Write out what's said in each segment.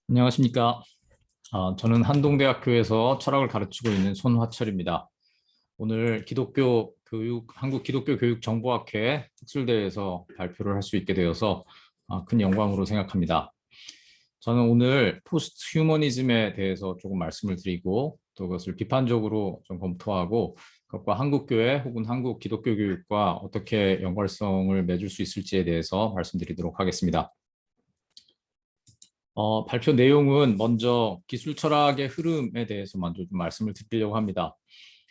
안녕하십니까. 저는 한동대학교에서 철학을 가르치고 있는 손화철입니다. 오늘 한국 기독교 교육 정보학회 특술대회에서 발표를 할 수 있게 되어서 큰 영광으로 생각합니다. 저는 오늘 포스트 휴머니즘에 대해서 조금 말씀을 드리고 또 그것을 비판적으로 좀 검토하고 그것과 한국교회 혹은 한국 기독교 교육과 어떻게 연관성을 맺을 수 있을지에 대해서 말씀드리도록 하겠습니다. 발표 내용은 먼저 기술 철학의 흐름에 대해서 먼저 좀 말씀을 드리려고 합니다.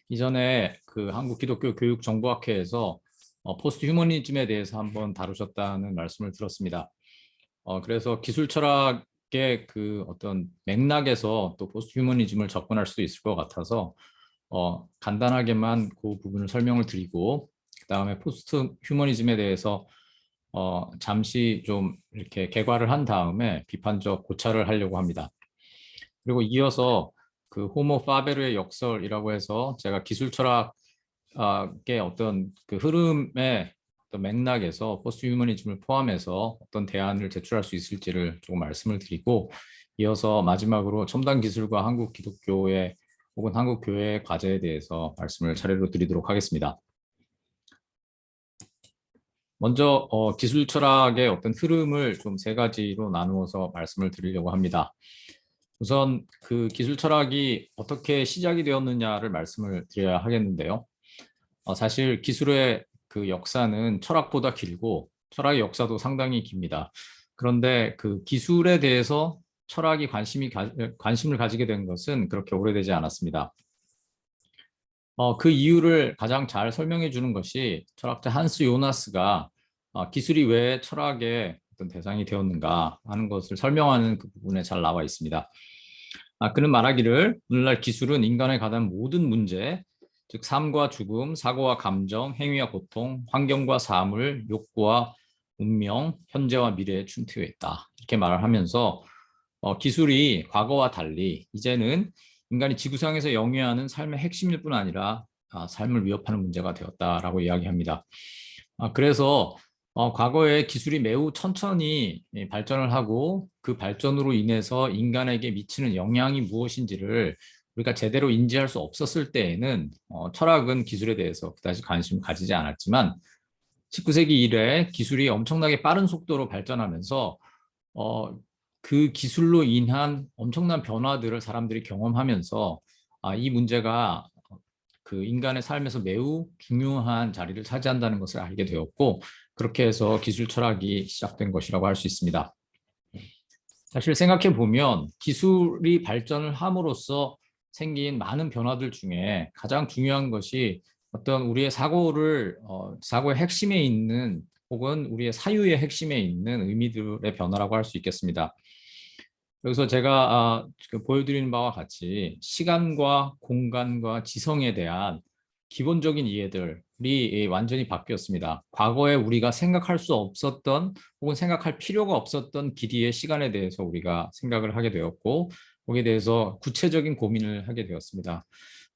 이전에 그 한국 기독교 교육 정보학회에서 포스트 휴머니즘에 대해서 한번 다루셨다는 말씀을 들었습니다. 그래서 기술 철학의 그 어떤 맥락에서 또 포스트 휴머니즘을 접근할 수 있을 것 같아서 간단하게만 그 부분을 설명을 드리고 그다음에 포스트 휴머니즘에 대해서 잠시 좀 이렇게 개괄을 한 다음에 비판적 고찰을 하려고 합니다. 그리고 이어서 그 호모 파베르의 역설이라고 해서 제가 기술 철학의 어떤 그 흐름의 어떤 맥락에서 포스트 휴머니즘을 포함해서 어떤 대안을 제출할 수 있을지를 조금 말씀을 드리고 이어서 마지막으로 첨단 기술과 한국 기독교의 혹은 한국 교회의 과제에 대해서 말씀을 차례로 드리도록 하겠습니다. 먼저 기술 철학의 어떤 흐름을 좀 세 가지로 나누어서 말씀을 드리려고 합니다. 우선 그 기술 철학이 어떻게 시작이 되었느냐를 말씀을 드려야 하겠는데요. 사실 기술의 그 역사는 철학보다 길고 철학의 역사도 상당히 깁니다. 그런데 그 기술에 대해서 철학이 관심을 가지게 된 것은 그렇게 오래되지 않았습니다. 그 이유를 가장 잘 설명해 주는 것이 철학자 한스 요나스가 기술이 왜 철학의 어떤 대상이 되었는가 하는 것을 설명하는 그 부분에 잘 나와 있습니다. 그는 말하기를 오늘날 기술은 인간에 관한 모든 문제, 즉 삶과 죽음, 사고와 감정, 행위와 고통, 환경과 사물, 욕구와 운명, 현재와 미래에 침투해 있다. 이렇게 말을 하면서 기술이 과거와 달리 이제는 인간이 지구상에서 영위하는 삶의 핵심일 뿐 아니라 삶을 위협하는 문제가 되었다라고 이야기합니다. 그래서 과거에 기술이 매우 천천히 발전을 하고 그 발전으로 인해서 인간에게 미치는 영향이 무엇인지를 우리가 제대로 인지할 수 없었을 때에는 철학은 기술에 대해서 그다지 관심을 가지지 않았지만 19세기 이래 기술이 엄청나게 빠른 속도로 발전하면서 어, 그 기술로 인한 엄청난 변화들을 사람들이 경험하면서 이 문제가 그 인간의 삶에서 매우 중요한 자리를 차지한다는 것을 알게 되었고 그렇게 해서 기술 철학이 시작된 것이라고 할 수 있습니다. 사실 생각해 보면 기술이 발전을 함으로써 생긴 많은 변화들 중에 가장 중요한 것이 어떤 우리의 사고의 핵심에 있는 혹은 우리의 사유의 핵심에 있는 의미들의 변화라고 할 수 있겠습니다. 여기서 제가 보여드리는 바와 같이 시간과 공간과 지성에 대한 기본적인 이해들이 완전히 바뀌었습니다. 과거에 우리가 생각할 수 없었던 혹은 생각할 필요가 없었던 길이의 시간에 대해서 우리가 생각을 하게 되었고 거기에 대해서 구체적인 고민을 하게 되었습니다.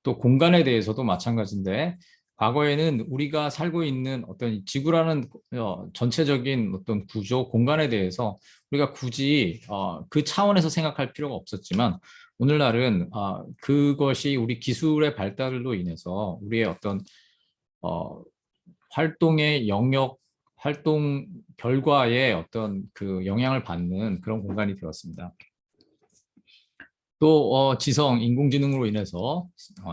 또 공간에 대해서도 마찬가지인데 과거에는 우리가 살고 있는 어떤 지구라는 전체적인 어떤 구조, 공간에 대해서 우리가 굳이 그 차원에서 생각할 필요가 없었지만 오늘날은 그것이 우리 기술의 발달로 인해서 우리의 어떤 어, 활동의 영역, 활동 결과에 어떤 그 영향을 받는 그런 공간이 되었습니다. 또 지성, 인공지능으로 인해서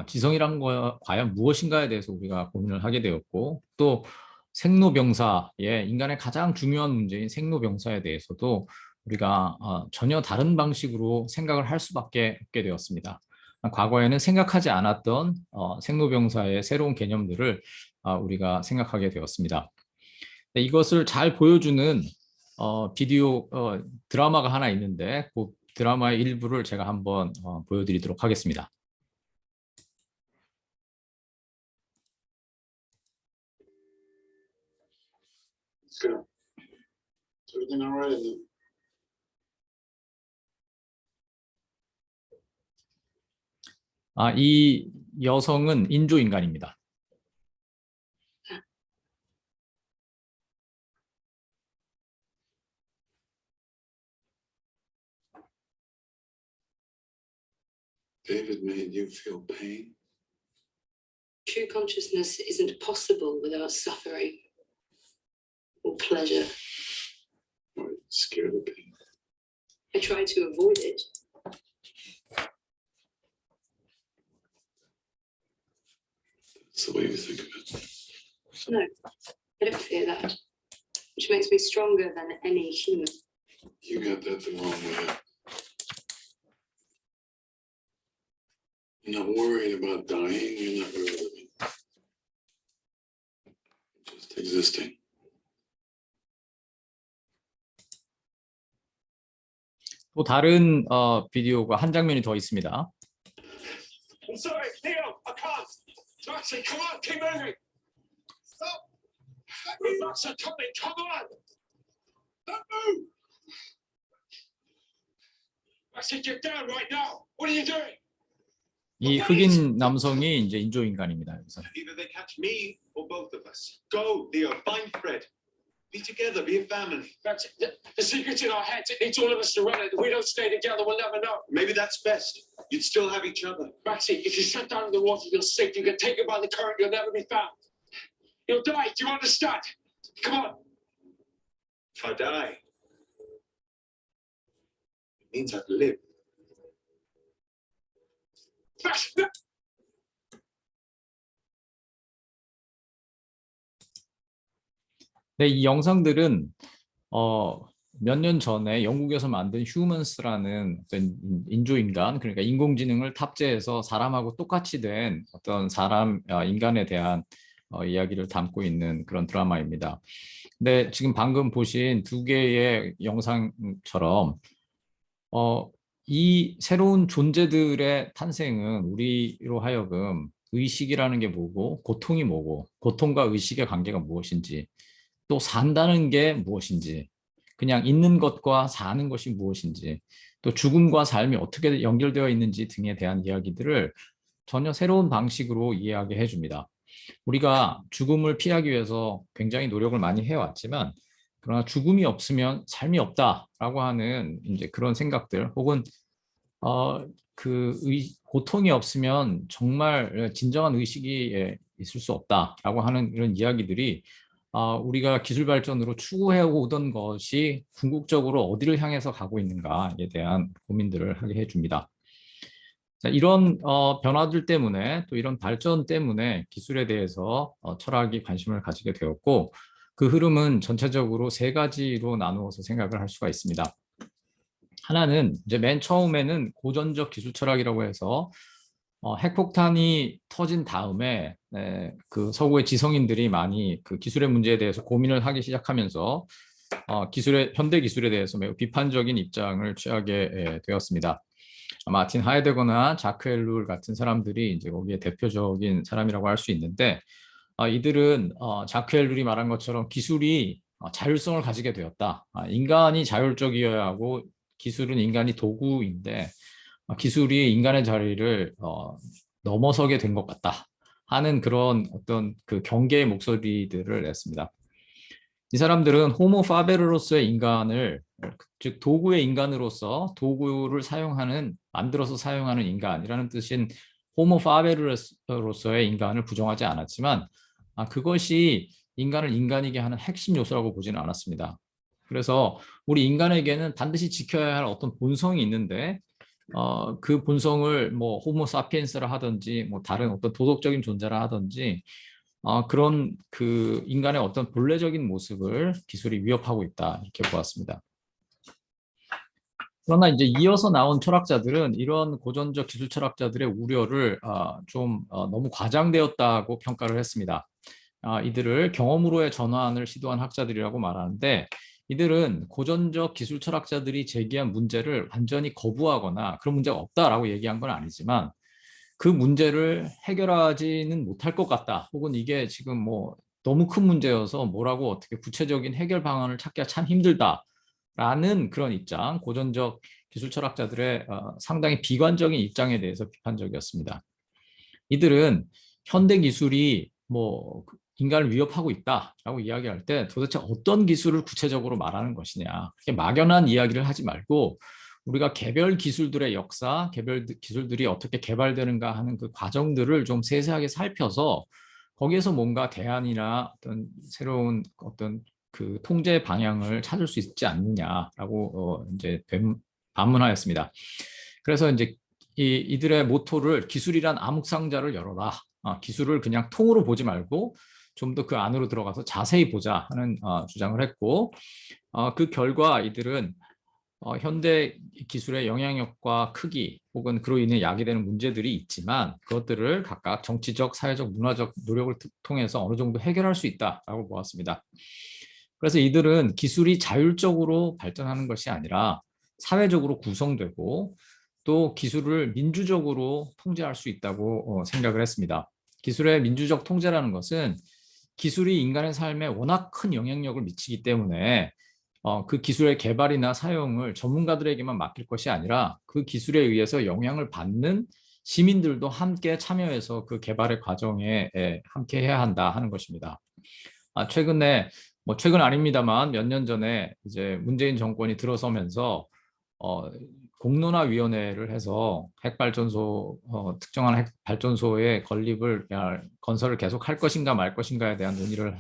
지성이란 거 과연 무엇인가에 대해서 우리가 고민을 하게 되었고 또 생로병사의 인간의 가장 중요한 문제인 생로병사에 대해서도 우리가 전혀 다른 방식으로 생각을 할 수밖에 없게 되었습니다. 과거에는 생각하지 않았던 생로병사의 새로운 개념들을 우리가 생각하게 되었습니다. 이것을 잘 보여주는 비디오 드라마가 하나 있는데 그 드라마의 일부를 제가 한번 보여드리도록 하겠습니다. 이 여성은 인조인간입니다. David made you feel pain? True consciousness isn't possible without suffering or pleasure. Or scared of pain? I try to avoid it. That's the way you think of it. No, I don't fear that, which makes me stronger than any human. You got that the wrong way. You're not worried about dying, you're not really living. Just existing. 또 다른 비디오가 한 장면이 더 있습니다. I'm sorry, Leo, I can't. Maxie, come on, keep moving. Stop. Max, I'm coming, come on. Don't move. Maxie, get down right now. What are you doing? 이 흑인 남성이 이제 인조인간입니다. 여기서. Either they catch me or both of us. Go, Leo, find Fred. Be together, be a family. Maxie, the secret's in our heads. It needs all of us to run it. If we don't stay together, we'll never know. Maybe that's best. You'd still have each other. Maxie, if you shut down the water, you'll sink. You get taken by the current, you'll never be found. You'll die. Do you understand? Come on. If I die, it means I've lived. Maxie, 네, 이 영상들은 몇 년 전에 영국에서 만든 휴먼스라는 어떤 인조인간, 그러니까 인공지능을 탑재해서 사람하고 똑같이 된 어떤 인간에 대한 이야기를 담고 있는 그런 드라마입니다. 근데 지금 방금 보신 두 개의 영상처럼 이 새로운 존재들의 탄생은 우리로 하여금 의식이라는 게 뭐고, 고통이 뭐고, 고통과 의식의 관계가 무엇인지, 또 산다는 게 무엇인지, 그냥 있는 것과 사는 것이 무엇인지, 또 죽음과 삶이 어떻게 연결되어 있는지 등에 대한 이야기들을 전혀 새로운 방식으로 이해하게 해줍니다. 우리가 죽음을 피하기 위해서 굉장히 노력을 많이 해왔지만, 그러나 죽음이 없으면 삶이 없다라고 하는 이제 그런 생각들, 혹은 고통이 없으면 정말 진정한 의식이 있을 수 없다라고 하는 이런 이야기들이 우리가 기술 발전으로 추구해 오던 것이 궁극적으로 어디를 향해서 가고 있는가에 대한 고민들을 하게 해줍니다. 자, 이런 변화들 때문에, 또 이런 발전 때문에 기술에 대해서 철학이 관심을 가지게 되었고, 그 흐름은 전체적으로 세 가지로 나누어서 생각을 할 수가 있습니다. 하나는 이제 맨 처음에는 고전적 기술 철학이라고 해서 핵폭탄이 터진 다음에 그 서구의 지성인들이 많이 그 기술의 문제에 대해서 고민을 하기 시작하면서 현대 기술에 대해서 매우 비판적인 입장을 취하게 되었습니다. 마틴 하이데거나 자크 엘룰 같은 사람들이 이제 거기에 대표적인 사람이라고 할 수 있는데, 이들은 자크 엘룰이 말한 것처럼 기술이 자율성을 가지게 되었다. 인간이 자율적이어야 하고 기술은 인간이 도구인데 기술이 인간의 자리를 넘어서게 된 것 같다 하는 그런 어떤 그 경계의 목소리들을 냈습니다. 이 사람들은 호모 파베르로서의 인간을, 즉 도구의 인간으로서 도구를 만들어서 사용하는 인간이라는 뜻인 호모 파베르로서의 인간을 부정하지 않았지만, 그것이 인간을 인간이게 하는 핵심 요소라고 보지는 않았습니다. 그래서 우리 인간에게는 반드시 지켜야 할 어떤 본성이 있는데, 그 본성을 뭐 호모 사피엔스라 하든지 뭐 다른 어떤 도덕적인 존재라 하든지 그런 그 인간의 어떤 본래적인 모습을 기술이 위협하고 있다, 이렇게 보았습니다. 그러나 이제 이어서 나온 철학자들은 이런 고전적 기술 철학자들의 우려를 좀 너무 과장되었다고 평가를 했습니다. 이들을 경험으로의 전환을 시도한 학자들이라고 말하는데, 이들은 고전적 기술 철학자들이 제기한 문제를 완전히 거부하거나 그런 문제가 없다라고 얘기한 건 아니지만, 그 문제를 해결하지는 못할 것 같다, 혹은 이게 지금 뭐 너무 큰 문제여서 뭐라고 어떻게 구체적인 해결 방안을 찾기가 참 힘들다라는 그런 입장, 고전적 기술 철학자들의 상당히 비관적인 입장에 대해서 비판적이었습니다. 이들은 현대 기술이 뭐 인간을 위협하고 있다라고 이야기할 때 도대체 어떤 기술을 구체적으로 말하는 것이냐, 그렇게 막연한 이야기를 하지 말고 우리가 개별 기술들의 역사, 개별 기술들이 어떻게 개발되는가 하는 그 과정들을 좀 세세하게 살펴서 거기에서 뭔가 대안이나 어떤 새로운 어떤 그 통제 방향을 찾을 수 있지 않느냐라고 이제 반문하였습니다. 그래서 이제 이들의 모토를 기술이란 암흑상자를 열어라. 기술을 그냥 통으로 보지 말고 좀 더 그 안으로 들어가서 자세히 보자 하는 주장을 했고, 그 결과 이들은 현대 기술의 영향력과 크기 혹은 그로 인해 야기되는 문제들이 있지만 그것들을 각각 정치적, 사회적, 문화적 노력을 통해서 어느 정도 해결할 수 있다라고 보았습니다. 그래서 이들은 기술이 자율적으로 발전하는 것이 아니라 사회적으로 구성되고 또 기술을 민주적으로 통제할 수 있다고 생각을 했습니다. 기술의 민주적 통제라는 것은 기술이 인간의 삶에 워낙 큰 영향력을 미치기 때문에 그 기술의 개발이나 사용을 전문가들에게만 맡길 것이 아니라 그 기술에 의해서 영향을 받는 시민들도 함께 참여해서 그 개발의 과정에 함께 해야 한다 하는 것입니다. 최근에 최근 아닙니다만 몇 년 전에 이제 문재인 정권이 들어서면서 공론화위원회를 해서 핵발전소 특정한 핵발전소의 건립을 건설을 계속 할 것인가 말 것인가에 대한 논의를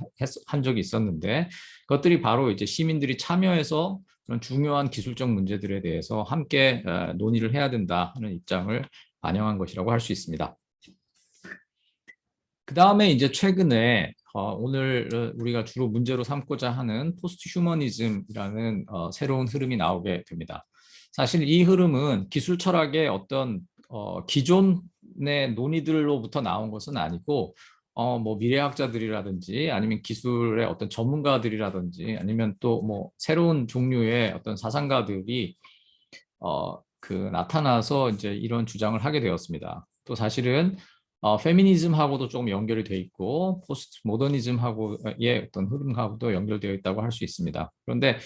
한 적이 있었는데 그것들이 바로 이제 시민들이 참여해서 그런 중요한 기술적 문제들에 대해서 함께 논의를 해야 된다 하는 입장을 반영한 것이라고 할 수 있습니다. 그 다음에 이제 최근에 오늘 우리가 주로 문제로 삼고자 하는 포스트 휴머니즘이라는 새로운 흐름이 나오게 됩니다. 사실 이 흐름은 기술 철학의 어떤 기존의 논의들로부터 나온 것은 아니고 뭐 미래학자들이라든지 아니면 기술의 어떤 전문가들이라든지 아니면 또 뭐 새로운 종류의 어떤 사상가들이 나타나서 이제 이런 주장을 하게 되었습니다. 또 사실은 페미니즘하고도 조금 연결이 돼 있고 포스트 모더니즘하고의 어떤 흐름하고도 연결되어 있다고 할 수 있습니다. 그런데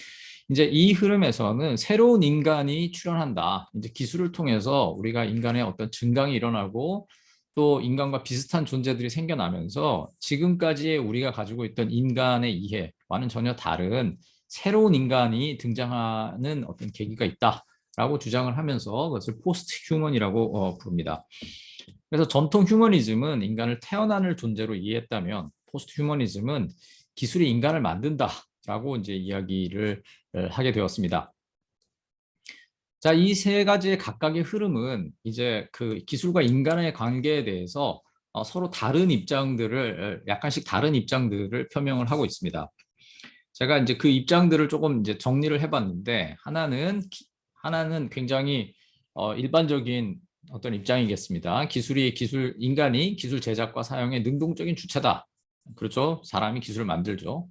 이제 이 흐름에서는 새로운 인간이 출현한다. 이제 기술을 통해서 우리가 인간의 어떤 증강이 일어나고 또 인간과 비슷한 존재들이 생겨나면서 지금까지 우리가 가지고 있던 인간의 이해와는 전혀 다른 새로운 인간이 등장하는 어떤 계기가 있다라고 주장을 하면서 그것을 포스트 휴먼이라고 부릅니다. 그래서 전통 휴머니즘은 인간을 태어나는 존재로 이해했다면 포스트 휴머니즘은 기술이 인간을 만든다라고 이제 이야기를 하게 되었습니다. 자, 이 세 가지의 각각의 흐름은 이제 그 기술과 인간의 관계에 대해서 서로 다른 입장들을 약간씩 다른 입장들을 표명을 하고 있습니다. 제가 이제 그 입장들을 조금 이제 정리를 해봤는데 하나는 굉장히 일반적인 어떤 입장이겠습니다. 인간이 기술 제작과 사용의 능동적인 주체다. 그렇죠? 사람이 기술을 만들죠.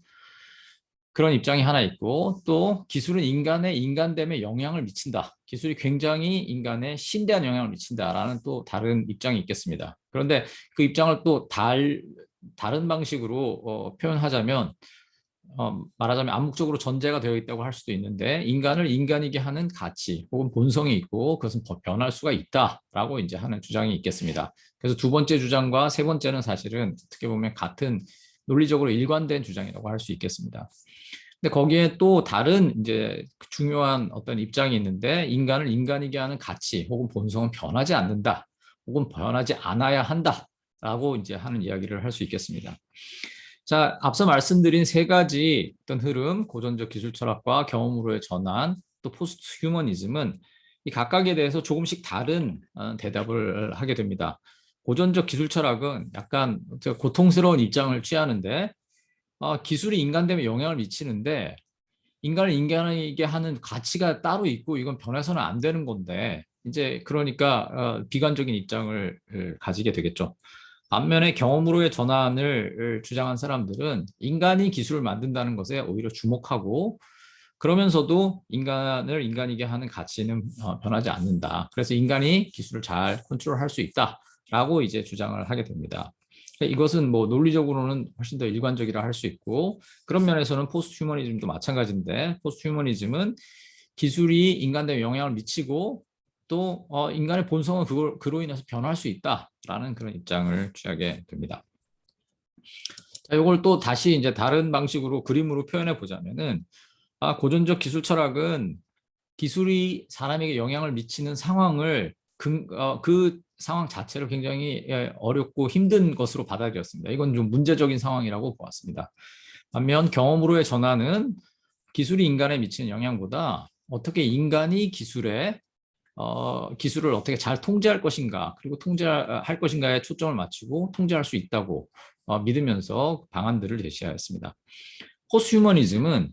그런 입장이 하나 있고 또 기술은 인간의 인간됨에 영향을 미친다. 기술이 굉장히 인간에 심대한 영향을 미친다라는 또 다른 입장이 있겠습니다. 그런데 그 입장을 또 다른 방식으로 표현하자면 말하자면 암묵적으로 전제가 되어 있다고 할 수도 있는데 인간을 인간이게 하는 가치 혹은 본성이 있고 그것은 변할 수가 있다라고 이제 하는 주장이 있겠습니다. 그래서 두 번째 주장과 세 번째는 사실은 어떻게 보면 같은 논리적으로 일관된 주장이라고 할 수 있겠습니다. 근데 거기에 또 다른 이제 중요한 어떤 입장이 있는데 인간을 인간이게 하는 가치 혹은 본성은 변하지 않는다 혹은 변하지 않아야 한다라고 이제 하는 이야기를 할 수 있겠습니다. 자, 앞서 말씀드린 세 가지 어떤 흐름, 고전적 기술 철학과 경험으로의 전환, 또 포스트 휴머니즘은 이 각각에 대해서 조금씩 다른 대답을 하게 됩니다. 고전적 기술 철학은 약간 고통스러운 입장을 취하는데 기술이 인간됨에 영향을 미치는데 인간을 인간이게 하는 가치가 따로 있고 이건 변해서는 안 되는 건데 이제 그러니까 비관적인 입장을 가지게 되겠죠. 반면에 경험으로의 전환을 주장한 사람들은 인간이 기술을 만든다는 것에 오히려 주목하고 그러면서도 인간을 인간이게 하는 가치는 변하지 않는다. 그래서 인간이 기술을 잘 컨트롤할 수 있다라고 이제 주장을 하게 됩니다. 이것은 뭐 논리적으로는 훨씬 더 일관적이라 할 수 있고 그런 면에서는 포스트 휴머니즘도 마찬가지인데 포스트 휴머니즘은 기술이 인간에 영향을 미치고 또 인간의 본성은 그로 인해서 변할 수 있다라는 그런 입장을 취하게 됩니다. 자, 이걸 또 다시 이제 다른 방식으로 그림으로 표현해 보자면은 고전적 기술 철학은 기술이 사람에게 영향을 미치는 상황을 그 상황 자체를 굉장히 어렵고 힘든 것으로 받아들였습니다. 이건 좀 문제적인 상황이라고 보았습니다. 반면 경험으로의 전환은 기술이 인간에 미치는 영향보다 어떻게 인간이 기술을 어떻게 잘 통제할 것인가, 그리고 통제할 것인가에 초점을 맞추고 통제할 수 있다고 믿으면서 방안들을 제시하였습니다. 포스트휴머니즘은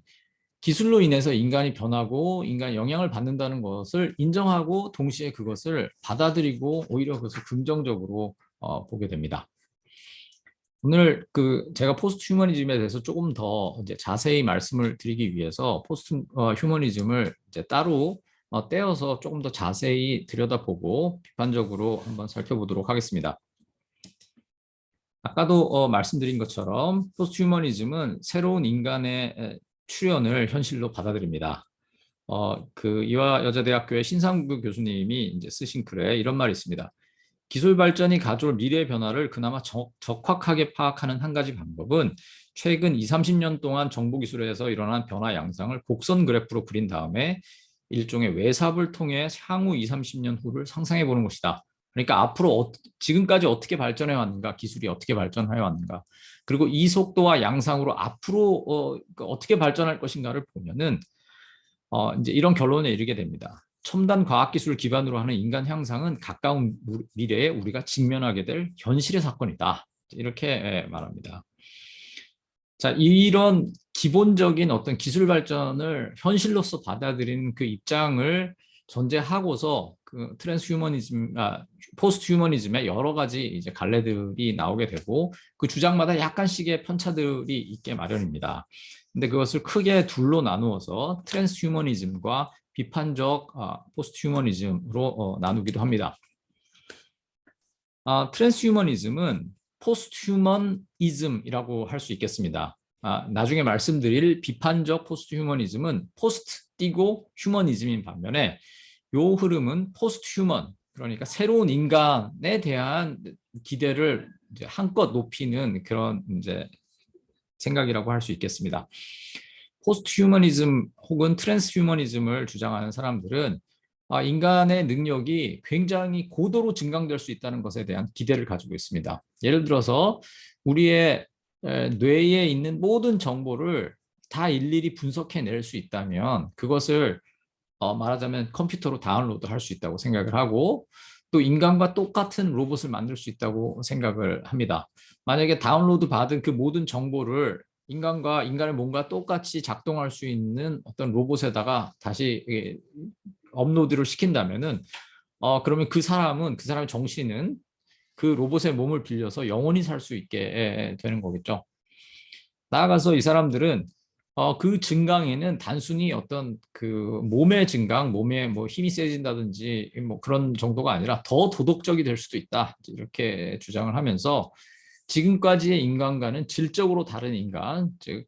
기술로 인해서 인간이 변하고 인간이 영향을 받는다는 것을 인정하고 동시에 그것을 받아들이고 오히려 그것을 긍정적으로 보게 됩니다. 오늘 제가 포스트 휴머니즘에 대해서 조금 더 이제 자세히 말씀을 드리기 위해서 포스트 휴머니즘을 이제 따로 떼어서 조금 더 자세히 들여다보고 비판적으로 한번 살펴보도록 하겠습니다. 아까도 말씀드린 것처럼 포스트 휴머니즘은 새로운 인간의 출현을 현실로 받아들입니다. 이화여자대학교의 신상구 교수님이 이제 쓰신 글에 이런 말이 있습니다. 기술 발전이 가져올 미래의 변화를 그나마 적확하게 파악하는 한 가지 방법은 최근 20, 30년 동안 정보기술에서 일어난 변화 양상을 곡선 그래프로 그린 다음에 일종의 외삽을 통해 향후 20, 30년 후를 상상해 보는 것이다. 그러니까 앞으로 지금까지 어떻게 발전해 왔는가, 기술이 어떻게 발전해 왔는가, 그리고 이 속도와 양상으로 앞으로 어떻게 발전할 것인가를 보면은 이제 이런 결론에 이르게 됩니다. 첨단 과학기술을 기반으로 하는 인간 향상은 가까운 미래에 우리가 직면하게 될 현실의 사건이다. 이렇게 말합니다. 자, 이런 기본적인 어떤 기술 발전을 현실로서 받아들인 그 입장을 전제하고서 그 포스트 휴머니즘의 여러 가지 이제 갈래들이 나오게 되고 그 주장마다 약간씩의 편차들이 있게 마련입니다. 근데 그것을 크게 둘로 나누어서 트랜스 휴머니즘과 비판적 포스트 휴머니즘으로 나누기도 합니다. 트랜스 휴머니즘은 포스트 휴머니즘이라고 할 수 있겠습니다. 나중에 말씀드릴 비판적 포스트 휴머니즘은 포스트 띄고 휴머니즘인 반면에 요 흐름은 포스트 휴먼, 그러니까 새로운 인간에 대한 기대를 이제 한껏 높이는 그런 이제 생각이라고 할 수 있겠습니다. 포스트 휴머니즘 혹은 트랜스 휴머니즘을 주장하는 사람들은 인간의 능력이 굉장히 고도로 증강될 수 있다는 것에 대한 기대를 가지고 있습니다. 예를 들어서 우리의 뇌에 있는 모든 정보를 다 일일이 분석해낼 수 있다면 그것을 말하자면 컴퓨터로 다운로드 할 수 있다고 생각을 하고 또 인간과 똑같은 로봇을 만들 수 있다고 생각을 합니다. 만약에 다운로드 받은 그 모든 정보를 인간의 몸과 똑같이 작동할 수 있는 어떤 로봇에다가 다시 업로드를 시킨다면은 그러면 그 사람의 정신은 그 로봇의 몸을 빌려서 영원히 살 수 있게 되는 거겠죠. 나아가서 이 사람들은 그 증강에는 단순히 어떤 그 몸의 증강, 몸에 뭐 힘이 세진다든지 뭐 그런 정도가 아니라 더 도덕적이 될 수도 있다. 이렇게 주장을 하면서 지금까지의 인간과는 질적으로 다른 인간, 즉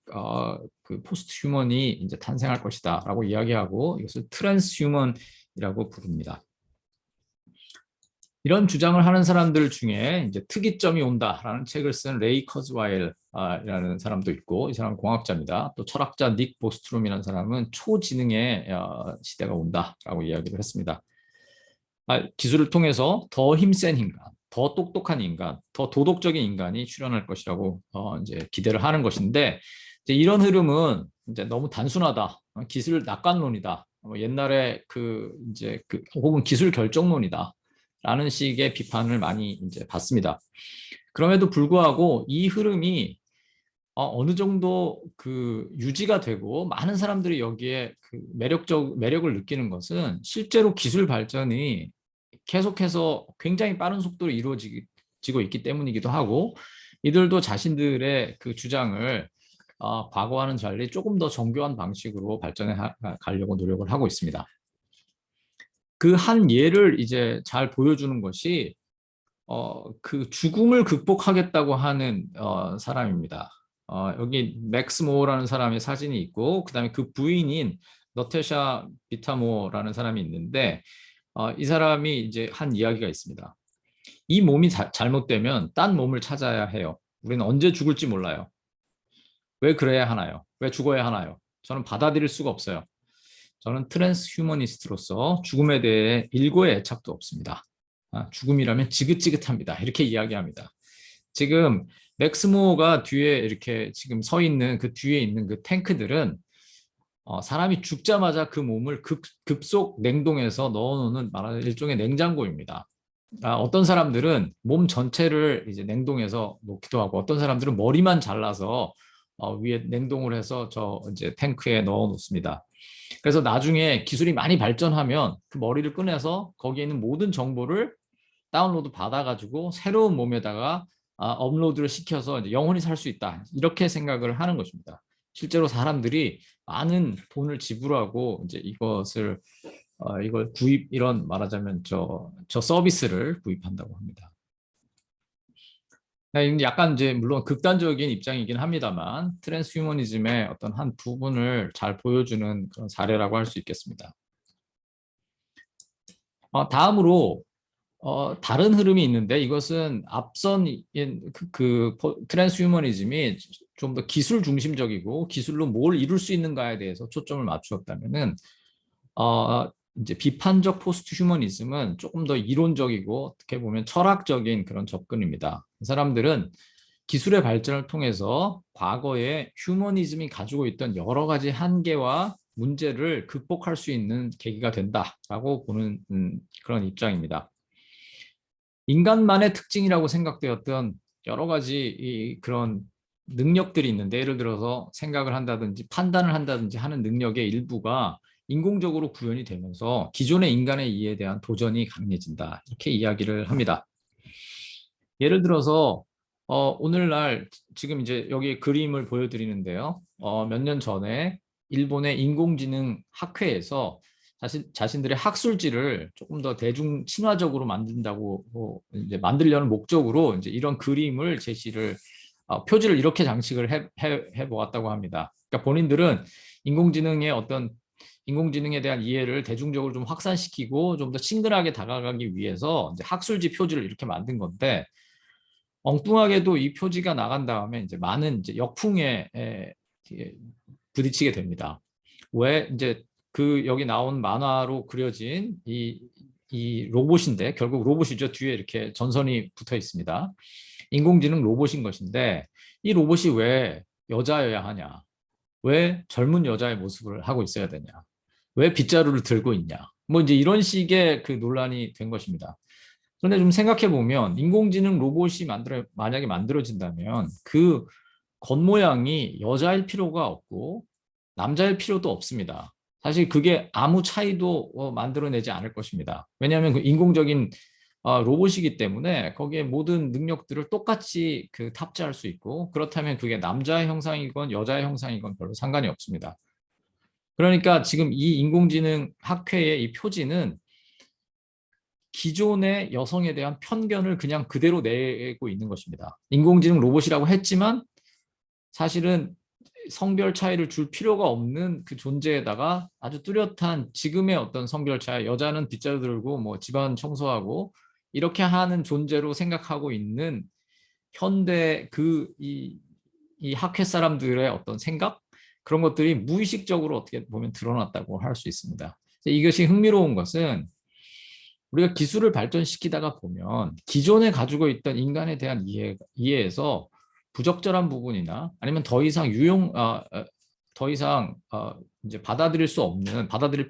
그 포스트 휴먼이 이제 탄생할 것이다라고 이야기하고 이것을 트랜스 휴먼이라고 부릅니다. 이런 주장을 하는 사람들 중에 이제 특이점이 온다라는 책을 쓴 레이 커즈와일이라는 사람도 있고, 이 사람은 공학자입니다. 또 철학자 닉 보스트롬이라는 사람은 초지능의 시대가 온다라고 이야기를 했습니다. 기술을 통해서 더 힘센 인간, 더 똑똑한 인간, 더 도덕적인 인간이 출현할 것이라고 이제 기대를 하는 것인데, 이제 이런 흐름은 이제 너무 단순하다, 기술 낙관론이다, 옛날에 혹은 기술 결정론이다. 라는 식의 비판을 많이 이제 받습니다. 그럼에도 불구하고 이 흐름이 어느 정도 그 유지가 되고 많은 사람들이 여기에 그 매력을 느끼는 것은 실제로 기술 발전이 계속해서 굉장히 빠른 속도로 이루어지고 있기 때문이기도 하고, 이들도 자신들의 그 주장을 과거와는 달리 조금 더 정교한 방식으로 발전해 가려고 노력을 하고 있습니다. 그 한 예를 이제 잘 보여주는 것이 그 죽음을 극복하겠다고 하는 사람입니다. 여기 맥스 모어라는 사람의 사진이 있고, 그다음에 그 부인인 너테샤 비타모라는 사람이 있는데, 이 사람이 이제 한 이야기가 있습니다. 이 몸이 잘못되면 딴 몸을 찾아야 해요. 우리는 언제 죽을지 몰라요. 왜 그래야 하나요? 왜 죽어야 하나요? 저는 받아들일 수가 없어요. 저는 트랜스 휴머니스트로서 죽음에 대해 일고의 애착도 없습니다. 죽음이라면 지긋지긋합니다. 이렇게 이야기합니다. 지금 맥스모가 뒤에 이렇게 지금 서 있는 그 뒤에 있는 그 탱크들은 사람이 죽자마자 그 몸을 급속 냉동해서 넣어놓는 말하는 일종의 냉장고입니다. 어떤 사람들은 몸 전체를 이제 냉동해서 놓기도 하고 어떤 사람들은 머리만 잘라서 위에 냉동을 해서 저 이제 탱크에 넣어 놓습니다. 그래서 나중에 기술이 많이 발전하면 그 머리를 꺼내서 거기에 있는 모든 정보를 다운로드 받아가지고 새로운 몸에다가 업로드를 시켜서 이제 영원히 살 수 있다. 이렇게 생각을 하는 것입니다. 실제로 사람들이 많은 돈을 지불하고 이제 이걸 이런 말하자면 저 서비스를 구입한다고 합니다. 약간 이제 물론 극단적인 입장이긴 합니다만 트랜스휴머니즘의 어떤 한 부분을 잘 보여주는 그런 사례라고 할 수 있겠습니다. 다음으로 다른 흐름이 있는데 이것은 앞선 트랜스휴머니즘이 좀 더 기술 중심적이고 기술로 뭘 이룰 수 있는가에 대해서 초점을 맞추었다면은 이제 비판적 포스트 휴머니즘은 조금 더 이론적이고 어떻게 보면 철학적인 그런 접근입니다. 사람들은 기술의 발전을 통해서 과거에 휴머니즘이 가지고 있던 여러 가지 한계와 문제를 극복할 수 있는 계기가 된다라고 보는 그런 입장입니다. 인간만의 특징이라고 생각되었던 여러 가지 그런 능력들이 있는데 예를 들어서 생각을 한다든지 판단을 한다든지 하는 능력의 일부가 인공적으로 구현이 되면서 기존의 인간의 이해에 대한 도전이 강해진다. 이렇게 이야기를 합니다. 예를 들어서 오늘날 지금 이제 여기 그림을 보여드리는데요. 몇 년 전에 일본의 인공지능 학회에서 자신들의 학술지를 조금 더 대중 친화적으로 만든다고 이제 만들려는 목적으로 이제 이런 그림을 표지를 이렇게 장식을 해 보았다고 합니다. 그러니까 본인들은 인공지능에 대한 이해를 대중적으로 좀 확산시키고 좀 더 친근하게 다가가기 위해서 이제 학술지 표지를 이렇게 만든 건데 엉뚱하게도 이 표지가 나간 다음에 이제 많은 이제 역풍에 부딪히게 됩니다. 왜 이제 여기 나온 만화로 그려진 이 로봇인데 결국 로봇이죠. 뒤에 이렇게 전선이 붙어 있습니다. 인공지능 로봇인 것인데 이 로봇이 왜 여자여야 하냐? 왜 젊은 여자의 모습을 하고 있어야 되냐? 왜 빗자루를 들고 있냐? 뭐 이제 이런 식의 그 논란이 된 것입니다. 그런데 좀 생각해 보면 인공지능 로봇이 만약에 만들어진다면 그 겉모양이 여자일 필요가 없고 남자일 필요도 없습니다. 사실 그게 아무 차이도 만들어내지 않을 것입니다. 왜냐하면 그 인공적인 로봇이기 때문에 거기에 모든 능력들을 똑같이 탑재할 수 있고 그렇다면 그게 남자의 형상이건 여자의 형상이건 별로 상관이 없습니다. 그러니까 지금 이 인공지능 학회의 이 표지는 기존의 여성에 대한 편견을 그냥 그대로 내고 있는 것입니다. 인공지능 로봇이라고 했지만 사실은 성별 차이를 줄 필요가 없는 그 존재에다가 아주 뚜렷한 지금의 어떤 성별 차이, 여자는 빗자루 들고 뭐 집안 청소하고 이렇게 하는 존재로 생각하고 있는 현대 이 학회 사람들의 어떤 생각 그런 것들이 무의식적으로 어떻게 보면 드러났다고 할 수 있습니다. 이것이 흥미로운 것은 우리가 기술을 발전시키다가 보면 기존에 가지고 있던 인간에 대한 이해에서 부적절한 부분이나 아니면 더 이상 이제 받아들일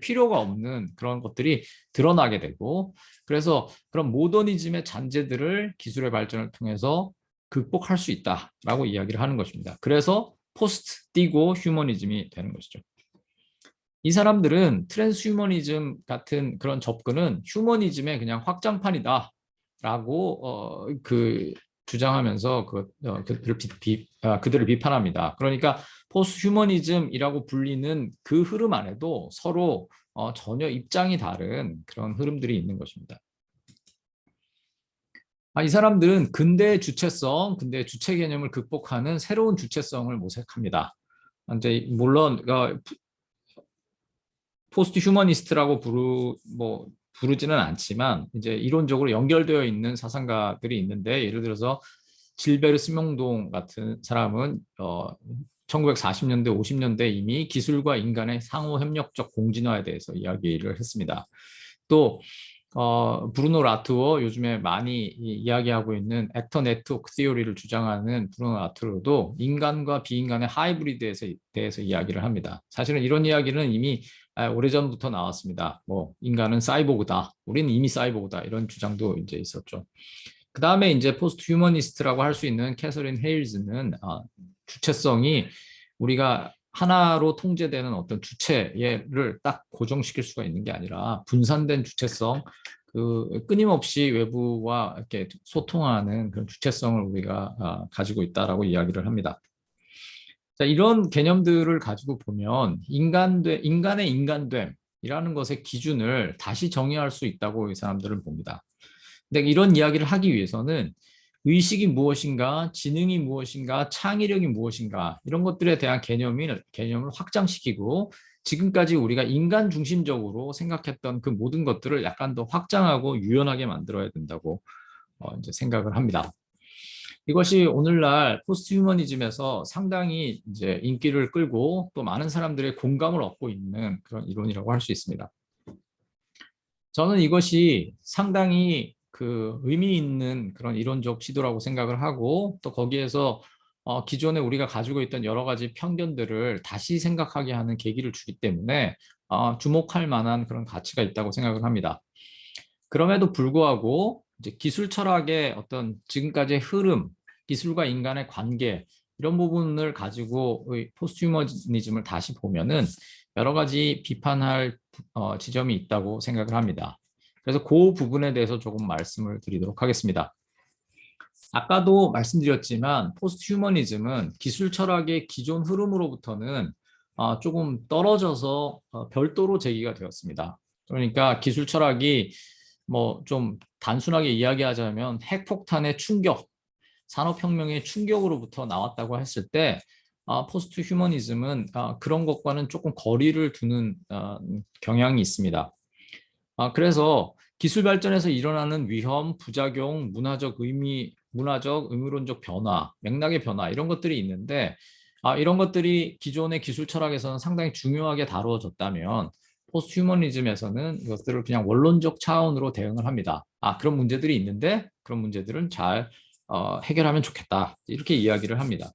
필요가 없는 그런 것들이 드러나게 되고 그래서 그런 모더니즘의 잔재들을 기술의 발전을 통해서 극복할 수 있다라고 이야기를 하는 것입니다. 그래서 포스트 띄고 휴머니즘이 되는 것이죠. 이 사람들은 트랜스휴머니즘 같은 그런 접근은 휴머니즘의 그냥 확장판이다라고 주장하면서 그들을 비판합니다. 그러니까 포스트휴머니즘이라고 불리는 그 흐름 안에도 서로 전혀 입장이 다른 그런 흐름들이 있는 것입니다. 이 사람들은 근대의 근대의 주체 개념을 극복하는 새로운 주체성을 모색합니다. 이제 물론 포스트 휴머니스트라고 부르지는 않지만 이제 이론적으로 연결되어 있는 사상가들이 있는데 예를 들어서 질베르 스명동 같은 사람은 1940년대, 50년대 이미 기술과 인간의 상호 협력적 공진화에 대해서 이야기를 했습니다. 또 브루노 라투어, 요즘에 많이 이야기하고 있는 액터 네트워크 시어리를 주장하는 브루노 라투어도 인간과 비인간의 하이브리드에 대해서 이야기를 합니다. 사실은 이런 이야기는 이미 오래전부터 나왔습니다. 뭐 인간은 사이보그다, 우리는 이미 사이보그다, 이런 주장도 이제 있었죠. 그 다음에 이제 포스트 휴머니스트라고 할 수 있는 캐서린 헤일즈는 주체성이 우리가 하나로 통제되는 어떤 주체를 딱 고정시킬 수가 있는 게 아니라 분산된 주체성, 그 끊임없이 외부와 이렇게 소통하는 그런 주체성을 우리가 가지고 있다라고 이야기를 합니다. 자, 이런 개념들을 가지고 보면 인간의 인간됨이라는 것의 기준을 다시 정의할 수 있다고 이 사람들은 봅니다. 근데 이런 이야기를 하기 위해서는 의식이 무엇인가, 지능이 무엇인가, 창의력이 무엇인가, 이런 것들에 대한 개념을 확장시키고 지금까지 우리가 인간 중심적으로 생각했던 그 모든 것들을 약간 더 확장하고 유연하게 만들어야 된다고 이제 생각을 합니다. 이것이 오늘날 포스트 휴머니즘에서 상당히 이제 인기를 끌고 또 많은 사람들의 공감을 얻고 있는 그런 이론이라고 할 수 있습니다. 저는 이것이 상당히 그 의미 있는 그런 이론적 시도라고 생각을 하고, 또 거기에서 기존에 우리가 가지고 있던 여러 가지 편견들을 다시 생각하게 하는 계기를 주기 때문에 주목할 만한 그런 가치가 있다고 생각을 합니다. 그럼에도 불구하고 이제 기술 철학의 어떤 지금까지의 흐름, 기술과 인간의 관계, 이런 부분을 가지고 포스트 휴머니즘을 다시 보면은 여러 가지 비판할 지점이 있다고 생각을 합니다. 그래서 그 부분에 대해서 조금 말씀을 드리도록 하겠습니다. 아까도 말씀드렸지만 포스트 휴머니즘은 기술 철학의 기존 흐름으로부터는 조금 떨어져서 별도로 제기가 되었습니다. 그러니까 기술 철학이 뭐 좀 단순하게 이야기하자면 핵폭탄의 충격, 산업혁명의 충격으로부터 나왔다고 했을 때 포스트 휴머니즘은 그런 것과는 조금 거리를 두는 경향이 있습니다. 그래서 기술 발전에서 일어나는 위험, 부작용, 문화적 의무론적 변화, 맥락의 변화, 이런 것들이 있는데 이런 것들이 기존의 기술 철학에서는 상당히 중요하게 다루어졌다면 포스트 휴머니즘에서는 이것들을 그냥 원론적 차원으로 대응을 합니다. 그런 문제들이 있는데 그런 문제들은 잘 해결하면 좋겠다, 이렇게 이야기를 합니다.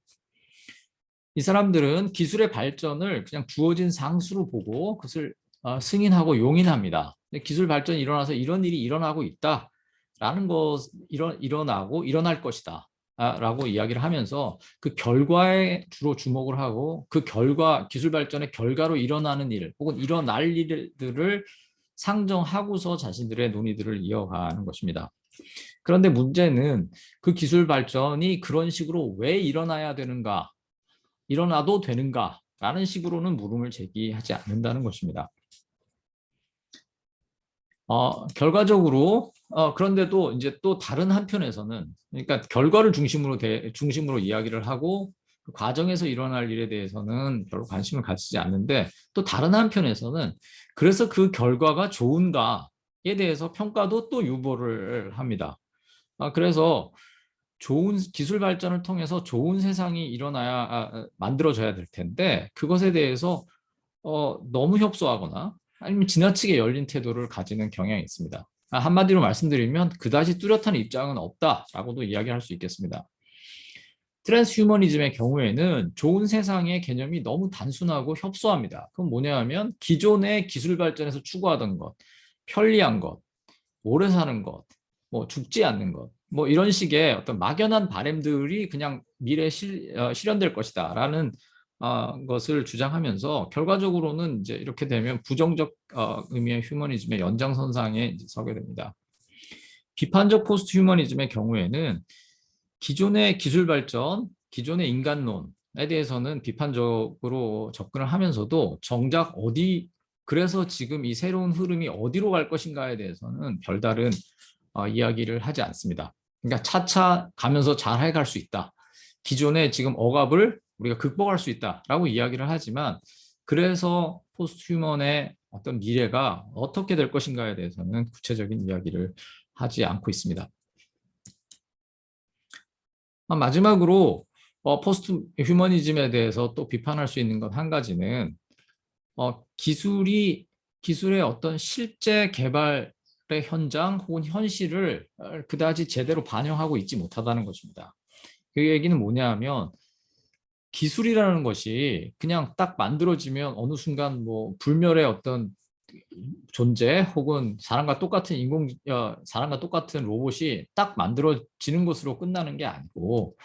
이 사람들은 기술의 발전을 그냥 주어진 상수로 보고 그것을 승인하고 용인합니다. 기술 발전이 일어나서 이런 일이 일어나고 있다라는 것, 일어날 것이다 라고 이야기를 하면서 그 결과에 주로 주목을 하고, 그 결과, 기술 발전의 결과로 일어나는 일 혹은 일어날 일들을 상정하고서 자신들의 논의들을 이어가는 것입니다. 그런데 문제는 그 기술 발전이 그런 식으로 왜 일어나야 되는가, 일어나도 되는가 라는 식으로는 물음을 제기하지 않는다는 것입니다. 결과적으로 그런데도 이제 또 다른 한편에서는, 그러니까 결과를 중심으로 이야기를 하고 그 과정에서 일어날 일에 대해서는 별로 관심을 가지지 않는데, 또 다른 한편에서는 그래서 그 결과가 좋은가에 대해서 평가도 또 유보를 합니다. 그래서 좋은 기술 발전을 통해서 좋은 세상이 만들어져야 될 텐데 그것에 대해서 너무 협소하거나 아니면 지나치게 열린 태도를 가지는 경향이 있습니다. 한마디로 말씀드리면 그다지 뚜렷한 입장은 없다라고도 이야기할 수 있겠습니다. 트랜스휴머니즘의 경우에는 좋은 세상의 개념이 너무 단순하고 협소합니다. 그건 뭐냐 하면 기존의 기술 발전에서 추구하던 것, 편리한 것, 오래 사는 것, 뭐 죽지 않는 것, 뭐 이런 식의 어떤 막연한 바램들이 그냥 미래에 실현될 것이다라는 것을 주장하면서 결과적으로는 이제 이렇게 되면 부정적 의미의 휴머니즘의 연장선상에 이제 서게 됩니다. 비판적 포스트 휴머니즘의 경우에는 기존의 기술 발전, 기존의 인간론에 대해서는 비판적으로 접근을 하면서도 정작 그래서 지금 이 새로운 흐름이 어디로 갈 것인가에 대해서는 별다른 이야기를 하지 않습니다. 그러니까 차차 가면서 잘 해갈 수 있다. 기존의 지금 억압을 우리가 극복할 수 있다라고 이야기를 하지만, 그래서 포스트 휴먼의 어떤 미래가 어떻게 될 것인가에 대해서는 구체적인 이야기를 하지 않고 있습니다. 마지막으로 포스트 휴머니즘에 대해서 또 비판할 수 있는 것 한 가지는 기술의 어떤 실제 개발의 현장 혹은 현실을 그다지 제대로 반영하고 있지 못하다는 것입니다. 그 얘기는 뭐냐 하면 기술이라는 것이 그냥 딱 만들어지면 어느 순간 뭐 불멸의 어떤 존재 혹은 사람과 똑같은 로봇이 딱 만들어지는 것으로 끝나는 게 아니고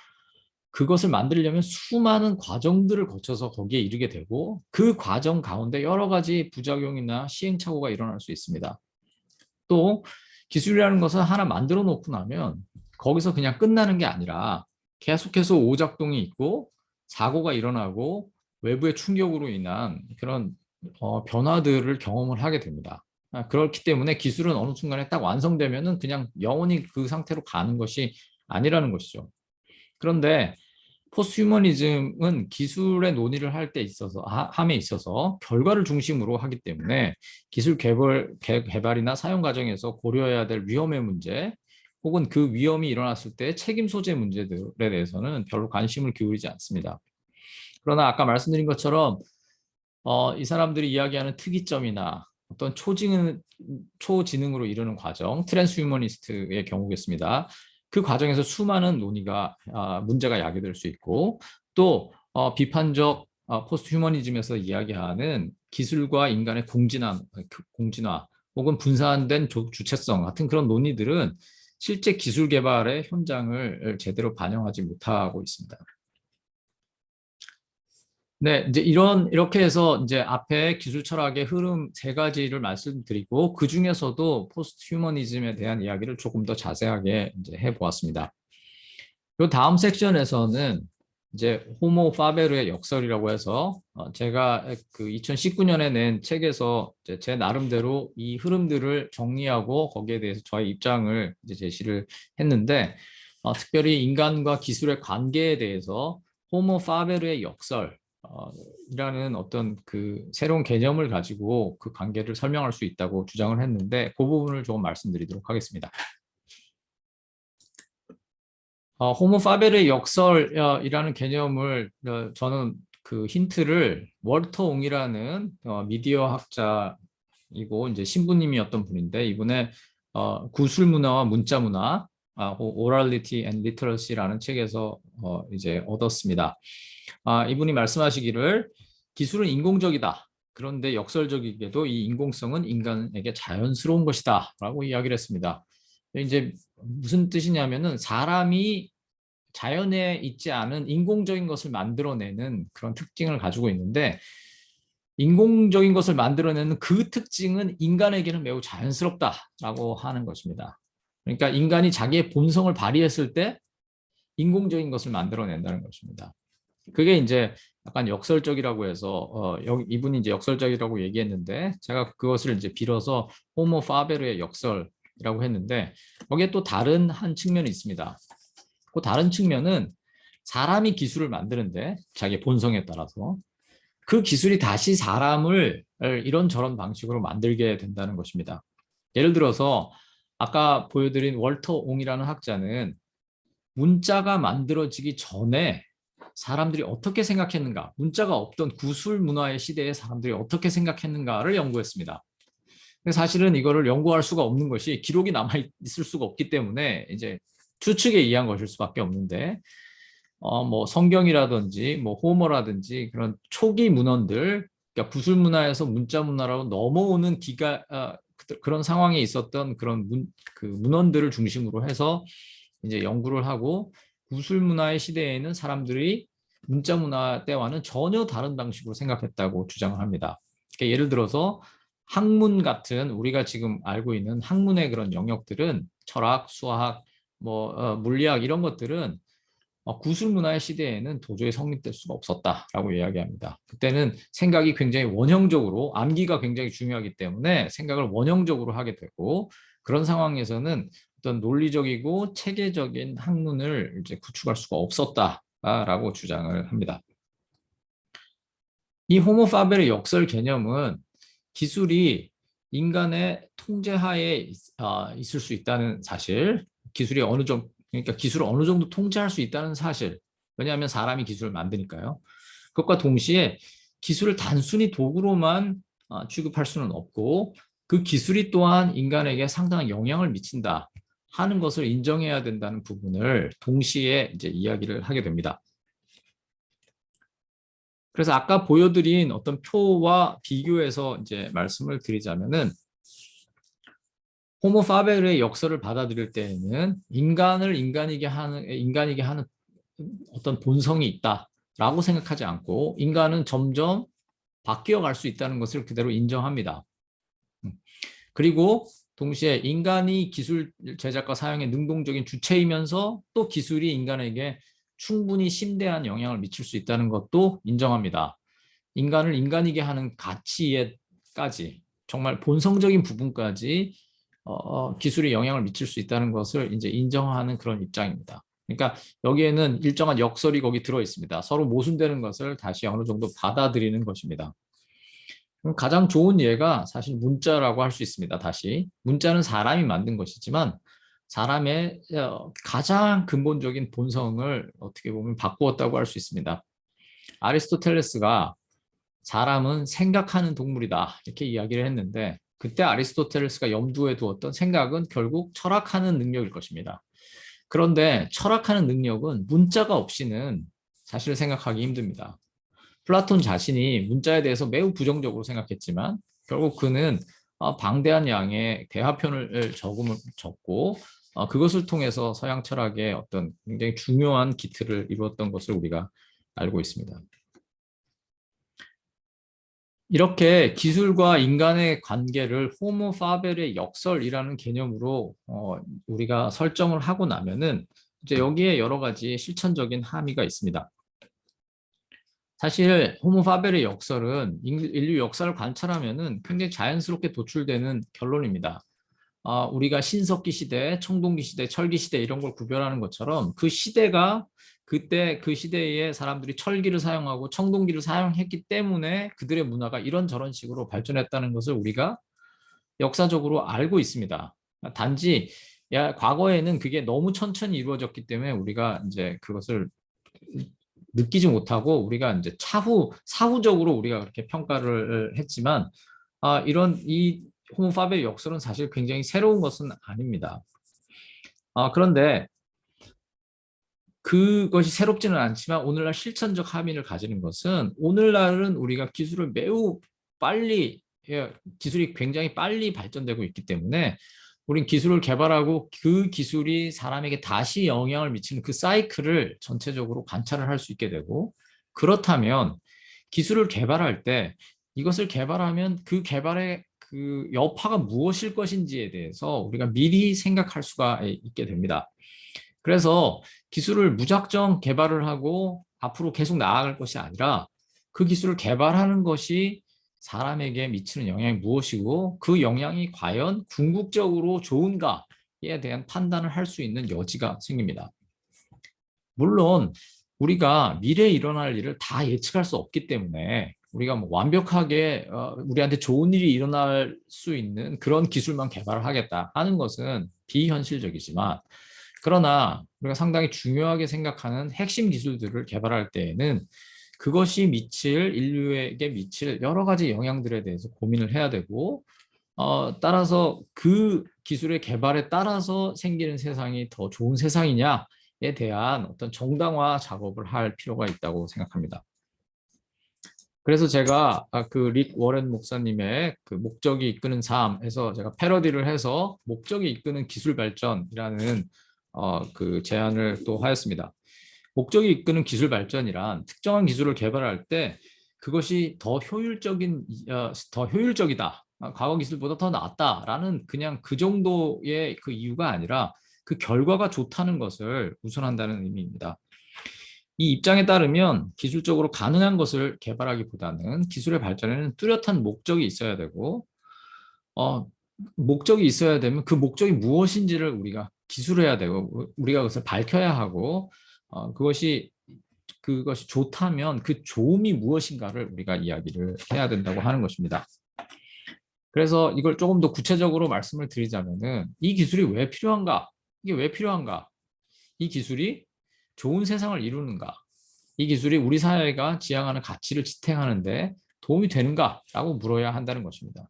그것을 만들려면 수많은 과정들을 거쳐서 거기에 이르게 되고 그 과정 가운데 여러 가지 부작용이나 시행착오가 일어날 수 있습니다. 또 기술이라는 것을 하나 만들어 놓고 나면 거기서 그냥 끝나는 게 아니라 계속해서 오작동이 있고 사고가 일어나고 외부의 충격으로 인한 그런 변화들을 경험을 하게 됩니다. 그렇기 때문에 기술은 어느 순간에 딱 완성되면은 그냥 영원히 그 상태로 가는 것이 아니라는 것이죠. 그런데 포스트휴머니즘은 기술의 논의를 할 때 있어서 함에 있어서 결과를 중심으로 하기 때문에 기술 개발이나 사용 과정에서 고려해야 될 위험의 문제 혹은 그 위험이 일어났을 때 책임 소재 문제들에 대해서는 별로 관심을 기울이지 않습니다. 그러나 아까 말씀드린 것처럼 이 사람들이 이야기하는 특이점이나 어떤 초지능으로 이르는 과정, 트랜스휴머니스트의 경우겠습니다. 그 과정에서 수많은 문제가 야기될 수 있고 또 비판적 포스트 휴머니즘에서 이야기하는 기술과 인간의 공진화 혹은 분산된 주체성 같은 그런 논의들은 실제 기술 개발의 현장을 제대로 반영하지 못하고 있습니다. 네, 이제 이렇게 해서 이제 앞에 기술 철학의 흐름 세 가지를 말씀드리고 그 중에서도 포스트 휴머니즘에 대한 이야기를 조금 더 자세하게 이제 해보았습니다. 이 다음 섹션에서는 이제 호모 파베르의 역설이라고 해서 제가 그 2019년에 낸 책에서 제 나름대로 이 흐름들을 정리하고 거기에 대해서 저의 입장을 이제 제시를 했는데 특별히 인간과 기술의 관계에 대해서 호모 파베르의 역설 이라는 어떤 그 새로운 개념을 가지고 그 관계를 설명할 수 있다고 주장을 했는데 그 부분을 조금 말씀드리도록 하겠습니다. 호모 파베르의 역설이라는 개념을 저는 그 힌트를 월터 옹이라는 미디어 학자이고 이제 신부님이었던 분인데 이분의 구술 문화와 문자 문화, Orality and Literacy라는 책에서 이제 얻었습니다. 이분이 말씀하시기를 기술은 인공적이다. 그런데 역설적이게도 이 인공성은 인간에게 자연스러운 것이다. 라고 이야기를 했습니다. 이제 무슨 뜻이냐면은 사람이 자연에 있지 않은 인공적인 것을 만들어내는 그런 특징을 가지고 있는데 인공적인 것을 만들어내는 그 특징은 인간에게는 매우 자연스럽다라고 하는 것입니다. 그러니까 인간이 자기의 본성을 발휘했을 때 인공적인 것을 만들어낸다는 것입니다. 그게 이제 약간 역설적이라고 해서 이분이 이제 역설적이라고 얘기했는데 제가 그것을 이제 빌어서 호모 파베르의 역설이라고 했는데 거기에 또 다른 한 측면이 있습니다. 그 다른 측면은 사람이 기술을 만드는데 자기 본성에 따라서 그 기술이 다시 사람을 이런저런 방식으로 만들게 된다는 것입니다. 예를 들어서 아까 보여드린 월터 옹이라는 학자는 문자가 만들어지기 전에 사람들이 어떻게 생각했는가, 문자가 없던 구술 문화의 시대에 사람들이 어떻게 생각했는가를 연구했습니다. 사실은 이거를 연구할 수가 없는 것이 기록이 남아 있을 수가 없기 때문에 이제 추측에 의한 것일 수밖에 없는데 뭐 성경이라든지 뭐 호모라든지 그런 초기 문헌들, 그러니까 구술 문화에서 문자 문화로 넘어오는 그런 상황에 있었던 그런 문헌들을 중심으로 해서 이제 연구를 하고 구술 문화의 시대에는 사람들이 문자 문화 때와는 전혀 다른 방식으로 생각했다고 주장을 합니다. 그러니까 예를 들어서 학문 같은 우리가 지금 알고 있는 학문의 그런 영역들은 철학, 수학, 물리학 이런 것들은 구술 문화의 시대에는 도저히 성립될 수가 없었다라고 이야기합니다. 그때는 생각이 굉장히 원형적으로 암기가 굉장히 중요하기 때문에 생각을 원형적으로 하게 되고 그런 상황에서는 어떤 논리적이고 체계적인 학문을 이제 구축할 수가 없었다라고 주장을 합니다. 이 호모 파베르의 역설 개념은 기술이 인간의 통제하에 있을 수 있다는 사실, 그러니까 기술을 어느 정도 통제할 수 있다는 사실, 왜냐하면 사람이 기술을 만드니까요. 그것과 동시에 기술을 단순히 도구로만 취급할 수는 없고 그 기술이 또한 인간에게 상당한 영향을 미친다 하는 것을 인정해야 된다는 부분을 동시에 이제 이야기를 하게 됩니다. 그래서 아까 보여드린 어떤 표와 비교해서 이제 말씀을 드리자면은 호모 파벨의 역설을 받아들일 때에는 인간을 인간이게 하는 어떤 본성이 있다라고 생각하지 않고 인간은 점점 바뀌어 갈 수 있다는 것을 그대로 인정합니다. 그리고 동시에 인간이 기술 제작과 사용의 능동적인 주체이면서 또 기술이 인간에게 충분히 심대한 영향을 미칠 수 있다는 것도 인정합니다. 인간을 인간이게 하는 가치에까지 정말 본성적인 부분까지 기술이 영향을 미칠 수 있다는 것을 이제 인정하는 그런 입장입니다. 그러니까 여기에는 일정한 역설이 거기 들어 있습니다. 서로 모순되는 것을 다시 어느 정도 받아들이는 것입니다. 가장 좋은 예가 사실 문자라고 할 수 있습니다. 다시 문자는 사람이 만든 것이지만 사람의 가장 근본적인 본성을 어떻게 보면 바꾸었다고 할 수 있습니다. 아리스토텔레스가 사람은 생각하는 동물이다 이렇게 이야기를 했는데 그때 아리스토텔레스가 염두에 두었던 생각은 결국 철학하는 능력일 것입니다. 그런데 철학하는 능력은 문자가 없이는 사실 생각하기 힘듭니다. 플라톤 자신이 문자에 대해서 매우 부정적으로 생각했지만 결국 그는 방대한 양의 대화편을 적고 그것을 통해서 서양 철학의 어떤 굉장히 중요한 기틀을 이루었던 것을 우리가 알고 있습니다. 이렇게 기술과 인간의 관계를 호모 파벨의 역설이라는 개념으로 우리가 설정을 하고 나면은 이제 여기에 여러 가지 실천적인 함의가 있습니다. 사실 호모 파벨의 역설은 인류 역사를 관찰하면은 굉장히 자연스럽게 도출되는 결론입니다. 우리가 신석기 시대, 청동기 시대, 철기 시대 이런 걸 구별하는 것처럼 그 시대가 그때 그 시대에 사람들이 철기를 사용하고 청동기를 사용했기 때문에 그들의 문화가 이런저런 식으로 발전했다는 것을 우리가 역사적으로 알고 있습니다. 단지 과거에는 그게 너무 천천히 이루어졌기 때문에 우리가 이제 그것을 느끼지 못하고 우리가 이제 사후적으로 우리가 그렇게 평가를 했지만 이 호모 파벨 역설은 사실 굉장히 새로운 것은 아닙니다. 그런데 그것이 새롭지는 않지만 오늘날 실천적 함의를 가지는 것은 오늘날은 우리가 기술을 매우 빨리 기술이 굉장히 빨리 발전되고 있기 때문에 우린 기술을 개발하고 그 기술이 사람에게 다시 영향을 미치는 그 사이클을 전체적으로 관찰을 할 수 있게 되고 그렇다면 기술을 개발할 때 이것을 개발하면 그 개발의 그 여파가 무엇일 것인지에 대해서 우리가 미리 생각할 수가 있게 됩니다. 그래서 기술을 무작정 개발을 하고 앞으로 계속 나아갈 것이 아니라 그 기술을 개발하는 것이 사람에게 미치는 영향이 무엇이고 그 영향이 과연 궁극적으로 좋은가에 대한 판단을 할 수 있는 여지가 생깁니다. 물론 우리가 미래에 일어날 일을 다 예측할 수 없기 때문에 우리가 뭐 완벽하게 우리한테 좋은 일이 일어날 수 있는 그런 기술만 개발을 하겠다 하는 것은 비현실적이지만 그러나 우리가 상당히 중요하게 생각하는 핵심 기술들을 개발할 때에는 그것이 인류에게 미칠 여러 가지 영향들에 대해서 고민을 해야 되고 따라서 그 기술의 개발에 따라서 생기는 세상이 더 좋은 세상이냐에 대한 어떤 정당화 작업을 할 필요가 있다고 생각합니다. 그래서 제가 그 릭 워렌 목사님의 그 목적이 이끄는 삶에서 제가 패러디를 해서 목적이 이끄는 기술 발전이라는 그 제안을 또 하였습니다. 목적이 이끄는 기술 발전이란 특정한 기술을 개발할 때 그것이 더 효율적이다. 과거 기술보다 더 낫다라는 그냥 그 정도의 그 이유가 아니라 그 결과가 좋다는 것을 우선한다는 의미입니다. 이 입장에 따르면 기술적으로 가능한 것을 개발하기보다는 기술의 발전에는 뚜렷한 목적이 있어야 되고 목적이 있어야 되면 그 목적이 무엇인지를 우리가 기술해야 되고 우리가 그것을 밝혀야 하고 그것이 좋다면 그 좋음이 무엇인가를 우리가 이야기를 해야 된다고 하는 것입니다. 그래서 이걸 조금 더 구체적으로 말씀을 드리자면은 이 기술이 왜 필요한가? 이게 왜 필요한가? 이 기술이 좋은 세상을 이루는가? 이 기술이 우리 사회가 지향하는 가치를 지탱하는데 도움이 되는가라고 물어야 한다는 것입니다.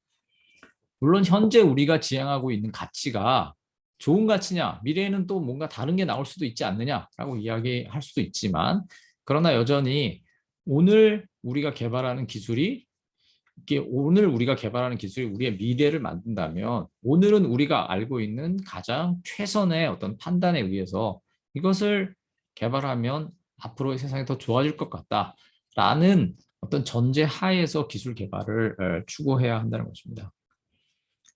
물론 현재 우리가 지향하고 있는 가치가 좋은 가치냐, 미래에는 또 뭔가 다른 게 나올 수도 있지 않느냐라고 이야기할 수도 있지만, 그러나 여전히 오늘 우리가 개발하는 기술이 우리의 미래를 만든다면, 오늘은 우리가 알고 있는 가장 최선의 어떤 판단에 의해서 이것을 개발하면 앞으로의 세상이 더 좋아질 것 같다라는 어떤 전제 하에서 기술 개발을 추구해야 한다는 것입니다.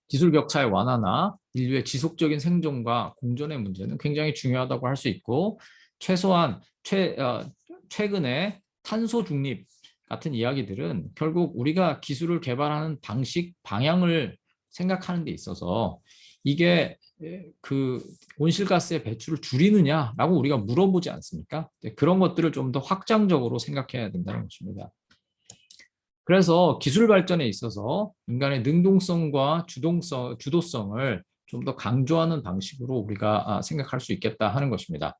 기술 격차의 완화나 인류의 지속적인 생존과 공존의 문제는 굉장히 중요하다고 할 수 있고, 최소한 최근에 탄소 중립 같은 이야기들은 결국 우리가 기술을 개발하는 방식, 방향을 생각하는 데 있어서 이게 그 온실가스의 배출을 줄이느냐라고 우리가 물어보지 않습니까? 그런 것들을 좀 더 확장적으로 생각해야 된다는 것입니다. 그래서 기술 발전에 있어서 인간의 능동성과 주도성을 좀 더 강조하는 방식으로 우리가 생각할 수 있겠다 하는 것입니다.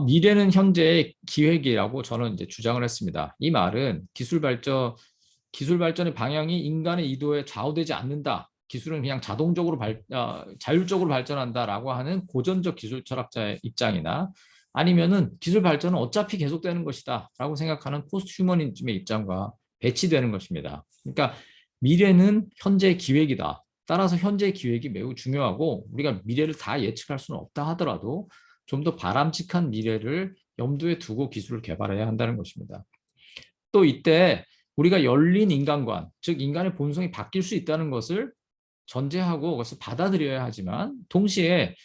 미래는 현재의 기획이라고 저는 이제 주장을 했습니다. 이 말은 기술 발전의 방향이 인간의 의도에 좌우되지 않는다. 기술은 그냥 자율적으로 발전한다라고 하는 고전적 기술 철학자의 입장이나, 아니면은 기술 발전은 어차피 계속되는 것이다라고 생각하는 포스트 휴머니즘의 입장과 배치되는 것입니다. 그러니까 미래는 현재의 기획이다. 따라서 현재의 기획이 매우 중요하고, 우리가 미래를 다 예측할 수는 없다 하더라도 좀 더 바람직한 미래를 염두에 두고 기술을 개발해야 한다는 것입니다. 또 이때 우리가 열린 인간관, 즉 인간의 본성이 바뀔 수 있다는 것을 전제하고 그것을 받아들여야 하지만, 동시에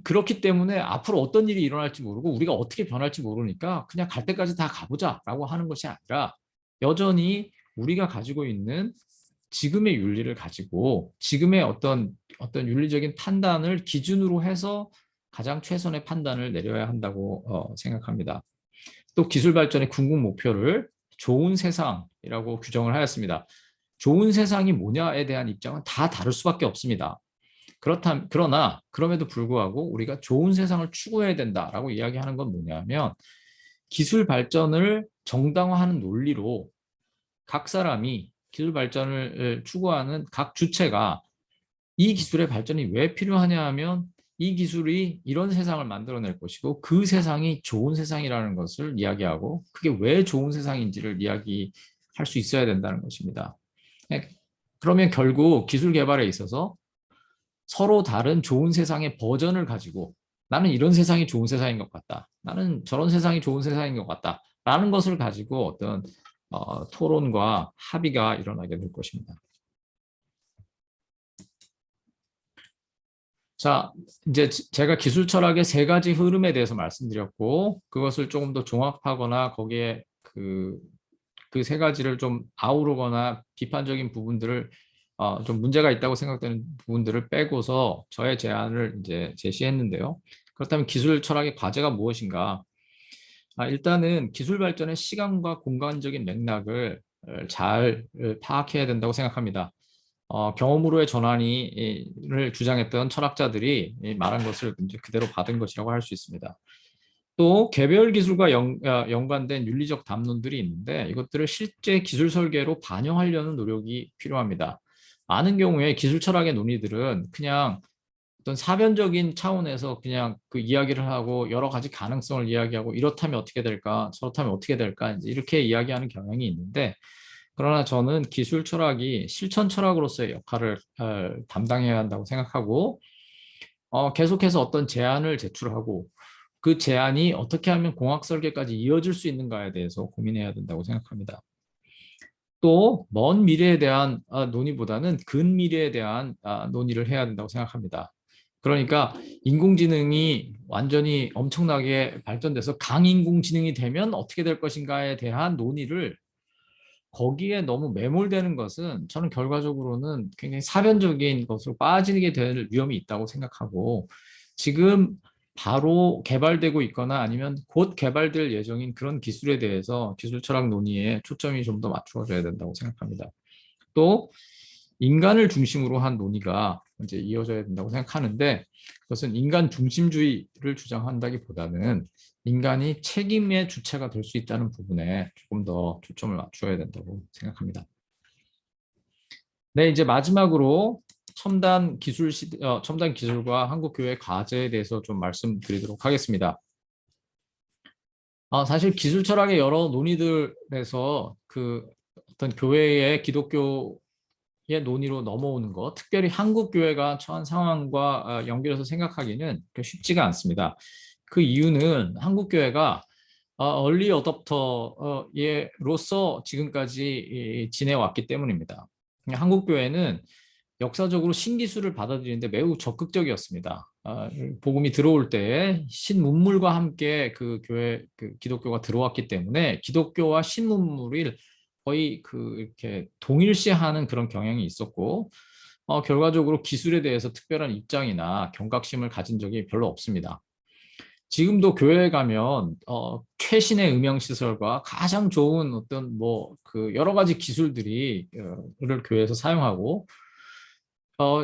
그렇기 때문에 앞으로 어떤 일이 일어날지 모르고 우리가 어떻게 변할지 모르니까 그냥 갈 때까지 다 가보자라고 하는 것이 아니라, 여전히 우리가 가지고 있는 지금의 윤리를 가지고 지금의 어떤 윤리적인 판단을 기준으로 해서 가장 최선의 판단을 내려야 한다고 생각합니다. 또 기술 발전의 궁극 목표를 좋은 세상이라고 규정을 하였습니다. 좋은 세상이 뭐냐에 대한 입장은 다 다를 수밖에 없습니다. 그러나 그럼에도 불구하고 우리가 좋은 세상을 추구해야 된다라고 이야기하는 건 뭐냐면, 기술 발전을 정당화하는 논리로 각 사람이 기술 발전을 추구하는 각 주체가 이 기술의 발전이 왜 필요하냐 하면, 이 기술이 이런 세상을 만들어낼 것이고 그 세상이 좋은 세상이라는 것을 이야기하고, 그게 왜 좋은 세상인지를 이야기할 수 있어야 된다는 것입니다. 그러면 결국 기술 개발에 있어서 서로 다른 좋은 세상의 버전을 가지고, 나는 이런 세상이 좋은 세상인 것 같다, 나는 저런 세상이 좋은 세상인 것 같다 라는 것을 가지고 어떤 토론과 합의가 일어나게 될 것입니다. 자, 이제 제가 기술 철학의 3가지 흐름에 대해서 말씀드렸고, 그것을 조금 더 종합하거나 거기에 그 3가지를 좀 아우르거나 비판적인 부분들을 좀 문제가 있다고 생각되는 부분들을 빼고서 저의 제안을 이제 제시했는데요. 그렇다면 기술 철학의 과제가 무엇인가? 일단은 기술 발전의 시간과 공간적인 맥락을 잘 파악해야 된다고 생각합니다. 경험으로의 전환을 주장했던 철학자들이 말한 것을 이제 그대로 받은 것이라고 할 수 있습니다. 또 개별 기술과 연관된 윤리적 담론들이 있는데, 이것들을 실제 기술 설계로 반영하려는 노력이 필요합니다. 많은 경우에 기술 철학의 논의들은 그냥 어떤 사변적인 차원에서 그냥 그 이야기를 하고 여러 가지 가능성을 이야기하고, 이렇다면 어떻게 될까, 저렇다면 어떻게 될까, 이제 이렇게 이야기하는 경향이 있는데, 그러나 저는 기술 철학이 실천 철학으로서의 역할을 담당해야 한다고 생각하고, 계속해서 어떤 제안을 제출하고 그 제안이 어떻게 하면 공학 설계까지 이어질 수 있는가에 대해서 고민해야 된다고 생각합니다. 또 먼 미래에 대한 논의보다는 근미래에 대한 논의를 해야 된다고 생각합니다. 그러니까 인공지능이 완전히 엄청나게 발전돼서 강인공지능이 되면 어떻게 될 것인가에 대한 논의를 거기에 너무 매몰되는 것은 저는 결과적으로는 굉장히 사변적인 것으로 빠지게 될 위험이 있다고 생각하고, 지금 바로 개발되고 있거나 아니면 곧 개발될 예정인 그런 기술에 대해서 기술 철학 논의에 초점이 좀 더 맞추어져야 된다고 생각합니다. 또 인간을 중심으로 한 논의가 이제 이어져야 된다고 생각하는데 그것은 인간 중심주의를 주장한다기보다는 인간이 책임의 주체가 될 수 있다는 부분에 조금 더 초점을 맞춰야 된다고 생각합니다. 네, 이제 마지막으로 첨단 기술과 한국 교회 과제에 대해서 좀 말씀드리도록 하겠습니다. 사실 기술 철학의 여러 논의들에서 그 어떤 교회의 기독교의 논의로 넘어오는 것, 특별히 한국 교회가 처한 상황과 연결해서 생각하기는 쉽지가 않습니다. 그 이유는 한국 교회가 얼리 어댑터로서 지금까지 지내왔기 때문입니다. 한국 교회는 역사적으로 신기술을 받아들이는데 매우 적극적이었습니다. 복음이 들어올 때 신문물과 함께 그 기독교가 들어왔기 때문에 기독교와 신문물을 거의 이렇게 동일시하는 그런 경향이 있었고, 결과적으로 기술에 대해서 특별한 입장이나 경각심을 가진 적이 별로 없습니다. 지금도 교회에 가면 최신의 음향 시설과 가장 좋은 어떤 여러 가지 기술들을 교회에서 사용하고,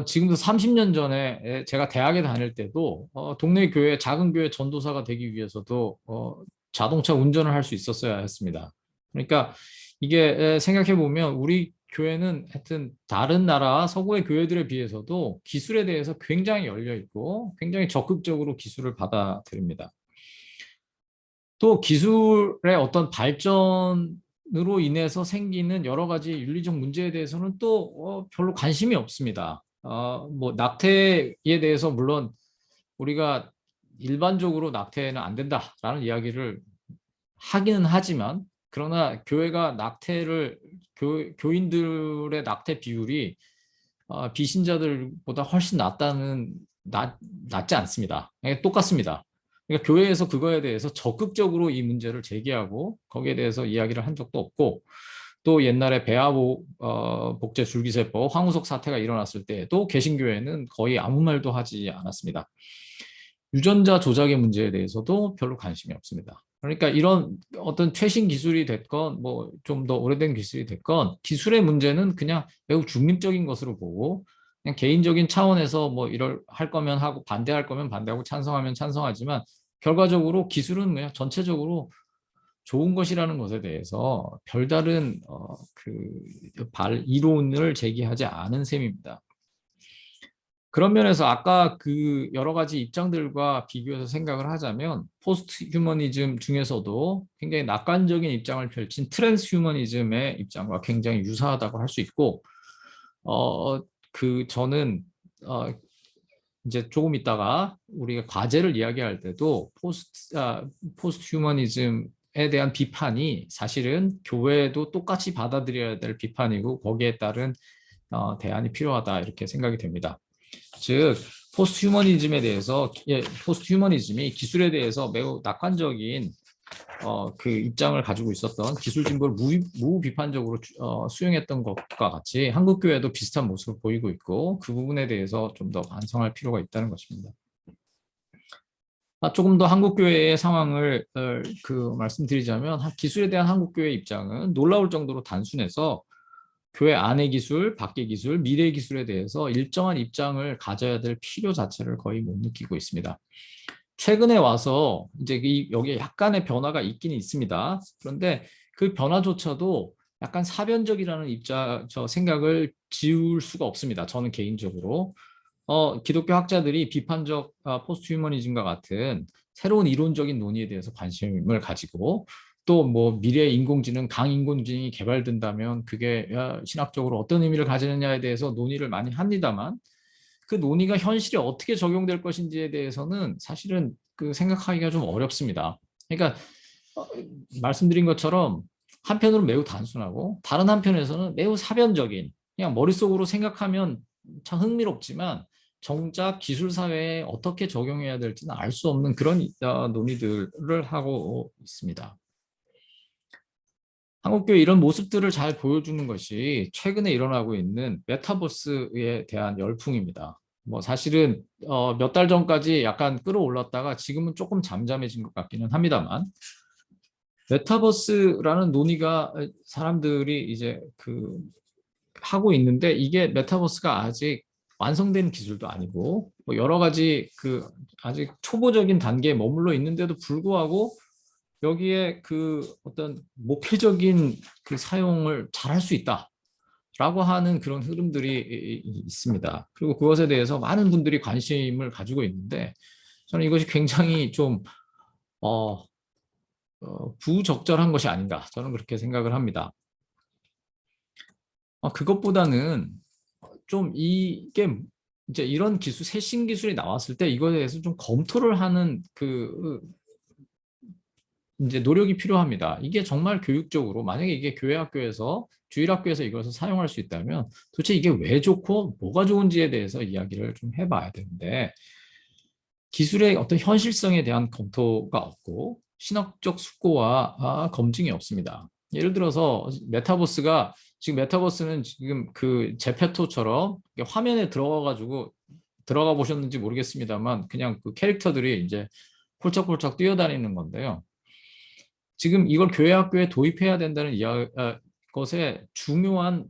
지금도 30년 전에 제가 대학에 다닐 때도 동네 교회, 작은 교회 전도사가 되기 위해서도 자동차 운전을 할 수 있었어야 했습니다. 그러니까 이게 생각해 보면 우리 교회는 하여튼 다른 나라 서구의 교회들에 비해서도 기술에 대해서 굉장히 열려 있고 굉장히 적극적으로 기술을 받아들입니다. 또 기술의 어떤 발전으로 인해서 생기는 여러 가지 윤리적 문제에 대해서는 또 별로 관심이 없습니다. 낙태에 대해서 물론 우리가 일반적으로 낙태는 안 된다라는 이야기를 하기는 하지만, 그러나 교회가 교인들의 낙태 비율이 비신자들보다 훨씬 낮지 않습니다. 똑같습니다. 그러니까 교회에서 그거에 대해서 적극적으로 이 문제를 제기하고 거기에 대해서 이야기를 한 적도 없고, 또 옛날에 복제 줄기세법 황우석 사태가 일어났을 때도 개신교회는 거의 아무 말도 하지 않았습니다. 유전자 조작의 문제에 대해서도 별로 관심이 없습니다. 그러니까 이런 어떤 최신 기술이 됐건 좀 더 오래된 기술이 됐건 기술의 문제는 그냥 매우 중립적인 것으로 보고, 그냥 개인적인 차원에서 할 거면 하고 반대할 거면 반대하고 찬성하면 찬성하지만, 결과적으로 기술은 그냥 전체적으로 좋은 것이라는 것에 대해서 별다른 이론을 제기하지 않은 셈입니다. 그런 면에서 아까 여러 가지 입장들과 비교해서 생각을 하자면 포스트 휴머니즘 중에서도 굉장히 낙관적인 입장을 펼친 트랜스 휴머니즘의 입장과 굉장히 유사하다고 할 수 있고, 저는 이제 조금 있다가 우리가 과제를 이야기할 때도 포스트 휴머니즘에 대한 비판이 사실은 교회도 똑같이 받아들여야 될 비판이고 거기에 따른 대안이 필요하다, 이렇게 생각이 됩니다. 즉 포스트 휴머니즘이 기술에 대해서 매우 낙관적인 입장을 가지고 있었던, 기술 진보를 무비판적으로 수용했던 것과 같이 한국 교회도 비슷한 모습을 보이고 있고, 그 부분에 대해서 좀 더 반성할 필요가 있다는 것입니다. 조금 더 한국 교회의 상황을 말씀드리자면, 기술에 대한 한국 교회의 입장은 놀라울 정도로 단순해서 교회 안의 기술, 밖의 기술, 미래 기술에 대해서 일정한 입장을 가져야 될 필요 자체를 거의 못 느끼고 있습니다. 최근에 와서 이제 여기에 약간의 변화가 있긴 있습니다. 그런데 그 변화조차도 약간 사변적이라는 생각을 지울 수가 없습니다. 저는 개인적으로 기독교 학자들이 비판적 포스트 휴머니즘과 같은 새로운 이론적인 논의에 대해서 관심을 가지고, 또 미래 인공지능, 강인공지능이 개발된다면 그게 신학적으로 어떤 의미를 가지느냐에 대해서 논의를 많이 합니다만, 그 논의가 현실에 어떻게 적용될 것인지에 대해서는 사실은 생각하기가 좀 어렵습니다. 그러니까 말씀드린 것처럼 한편으로는 매우 단순하고 다른 한편에서는 매우 사변적인, 그냥 머릿속으로 생각하면 참 흥미롭지만 정작 기술 사회에 어떻게 적용해야 될지는 알 수 없는 그런 논의들을 하고 있습니다. 한국교회 이런 모습들을 잘 보여주는 것이 최근에 일어나고 있는 메타버스에 대한 열풍입니다. 사실은 몇 달 전까지 약간 끌어올랐다가 지금은 조금 잠잠해진 것 같기는 합니다만, 메타버스라는 논의가 사람들이 이제 하고 있는데 이게 메타버스가 아직 완성된 기술도 아니고 뭐 여러 가지 그 아직 초보적인 단계에 머물러 있는데도 불구하고 여기에 그 어떤 목회적인 그 사용을 잘할 수 있다라고 하는 그런 흐름들이 있습니다. 그리고 그것에 대해서 많은 분들이 관심을 가지고 있는데 저는 이것이 굉장히 좀 부적절한 것이 아닌가 저는 그렇게 생각을 합니다. 그것보다는 좀 이게 이제 이런 기술, 새신 기술이 나왔을 때 이거에 대해서 좀 검토를 하는 그 이제 노력이 필요합니다. 이게 정말 교육적으로 만약에 이게 교회 학교에서 주일 학교에서 이것을 사용할 수 있다면 도대체 이게 왜 좋고 뭐가 좋은지에 대해서 이야기를 좀 해봐야 되는데 기술의 어떤 현실성에 대한 검토가 없고 신학적 숙고와 검증이 없습니다. 예를 들어서 메타버스가 지금 메타버스는 지금 그 제페토처럼 화면에 들어가 보셨는지 모르겠습니다만 그냥 그 캐릭터들이 이제 폴짝폴짝 뛰어다니는 건데요. 지금 이걸 교회 학교에 도입해야 된다는 것의 중요한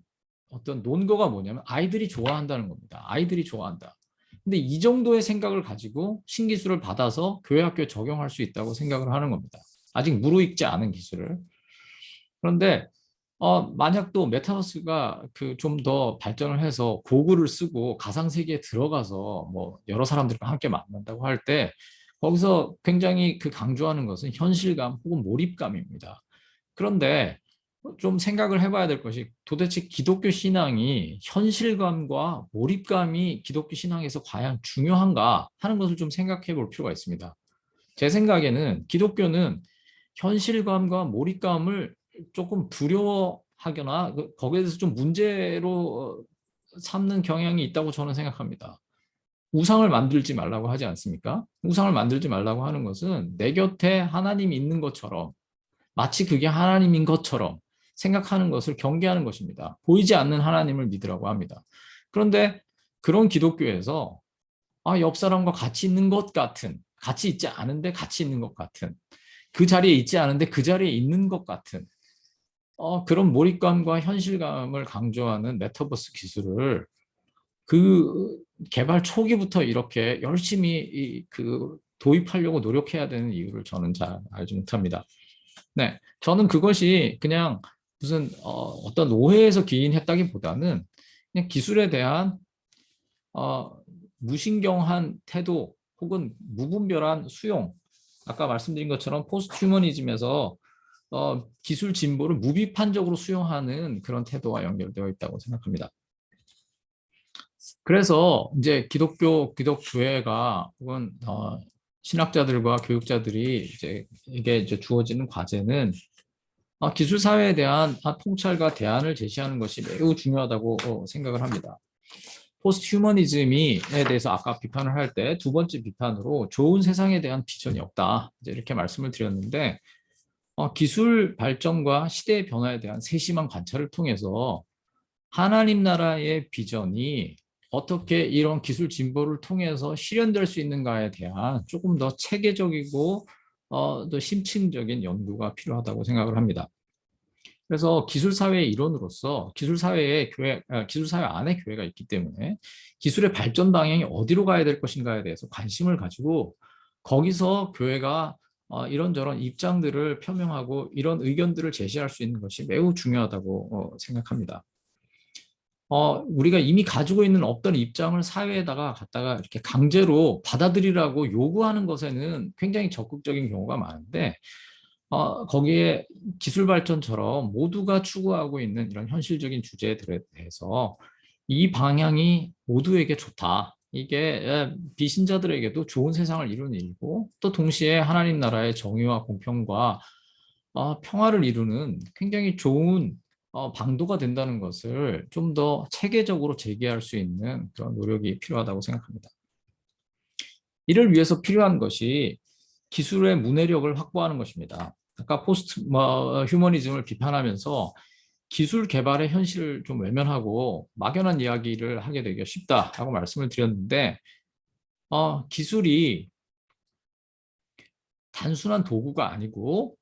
어떤 논거가 뭐냐면 아이들이 좋아한다는 겁니다. 아이들이 좋아한다. 근데 이 정도의 생각을 가지고 신기술을 받아서 교회 학교에 적용할 수 있다고 생각을 하는 겁니다. 아직 무르익지 않은 기술을. 그런데 만약 또 메타버스가 그 좀 더 발전을 해서 고글을 쓰고 가상 세계에 들어가서 뭐 여러 사람들과 함께 만난다고 할 때 거기서 굉장히 그 강조하는 것은 현실감 혹은 몰입감입니다. 그런데 좀 생각을 해봐야 될 것이 도대체 기독교 신앙이 현실감과 몰입감이 기독교 신앙에서 과연 중요한가 하는 것을 좀 생각해 볼 필요가 있습니다. 제 생각에는 기독교는 현실감과 몰입감을 조금 두려워하거나 거기에 대해서 좀 문제로 삼는 경향이 있다고 저는 생각합니다. 우상을 만들지 말라고 하지 않습니까? 우상을 만들지 말라고 하는 것은 내 곁에 하나님이 있는 것처럼 마치 그게 하나님인 것처럼 생각하는 것을 경계하는 것입니다. 보이지 않는 하나님을 믿으라고 합니다. 그런데 그런 기독교에서 옆 사람과 같이 있는 것 같은, 같이 있지 않은데 같이 있는 것 같은, 그 자리에 있지 않은데 그 자리에 있는 것 같은 그런 몰입감과 현실감을 강조하는 메타버스 기술을 그 개발 초기부터 이렇게 열심히 그 도입하려고 노력해야 되는 이유를 저는 잘 알지 못합니다. 네, 저는 그것이 그냥 무슨 어떤 오해에서 기인했다기보다는 그냥 기술에 대한 무신경한 태도 혹은 무분별한 수용, 아까 말씀드린 것처럼 포스트 휴머니즘에서 기술 진보를 무비판적으로 수용하는 그런 태도와 연결되어 있다고 생각합니다. 그래서 이제 기독교회가 혹은 신학자들과 교육자들이 이게 주어지는 과제는 기술 사회에 대한 통찰과 대안을 제시하는 것이 매우 중요하다고 생각을 합니다. 포스트 휴머니즘에 대해서 아까 비판을 할 때 두 번째 비판으로 좋은 세상에 대한 비전이 없다. 이렇게 말씀을 드렸는데 기술 발전과 시대의 변화에 대한 세심한 관찰을 통해서 하나님 나라의 비전이 어떻게 이런 기술 진보를 통해서 실현될 수 있는가에 대한 조금 더 체계적이고 더 심층적인 연구가 필요하다고 생각을 합니다. 그래서 기술사회의 일원으로서 기술사회 안에 교회가 있기 때문에 기술의 발전 방향이 어디로 가야 될 것인가에 대해서 관심을 가지고 거기서 교회가 이런저런 입장들을 표명하고 이런 의견들을 제시할 수 있는 것이 매우 중요하다고 생각합니다. 우리가 이미 가지고 있는 어떤 입장을 사회에다가 갖다가 이렇게 강제로 받아들이라고 요구하는 것에는 굉장히 적극적인 경우가 많은데 거기에 기술 발전처럼 모두가 추구하고 있는 이런 현실적인 주제들에 대해서 이 방향이 모두에게 좋다. 이게 비신자들에게도 좋은 세상을 이루는 일이고 또 동시에 하나님 나라의 정의와 공평과 평화를 이루는 굉장히 좋은 방도가 된다는 것을 좀 더 체계적으로 제기할 수 있는 그런 노력이 필요하다고 생각합니다. 이를 위해서 필요한 것이 기술의 문해력을 확보하는 것입니다. 아까 포스트 휴머니즘을 비판하면서 기술 개발의 현실을 좀 외면하고 막연한 이야기를 하게 되기가 쉽다라고 말씀을 드렸는데 기술이 단순한 도구가 아니고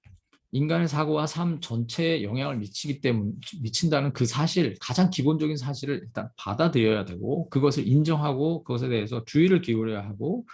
인간의 사고와 삶 전체에 영향을 미친다는 그 사실, 가장 기본적인 사실을 일단 받아들여야 되고, 그것을 인정하고, 그것에 대해서 주의를 기울여야 하고,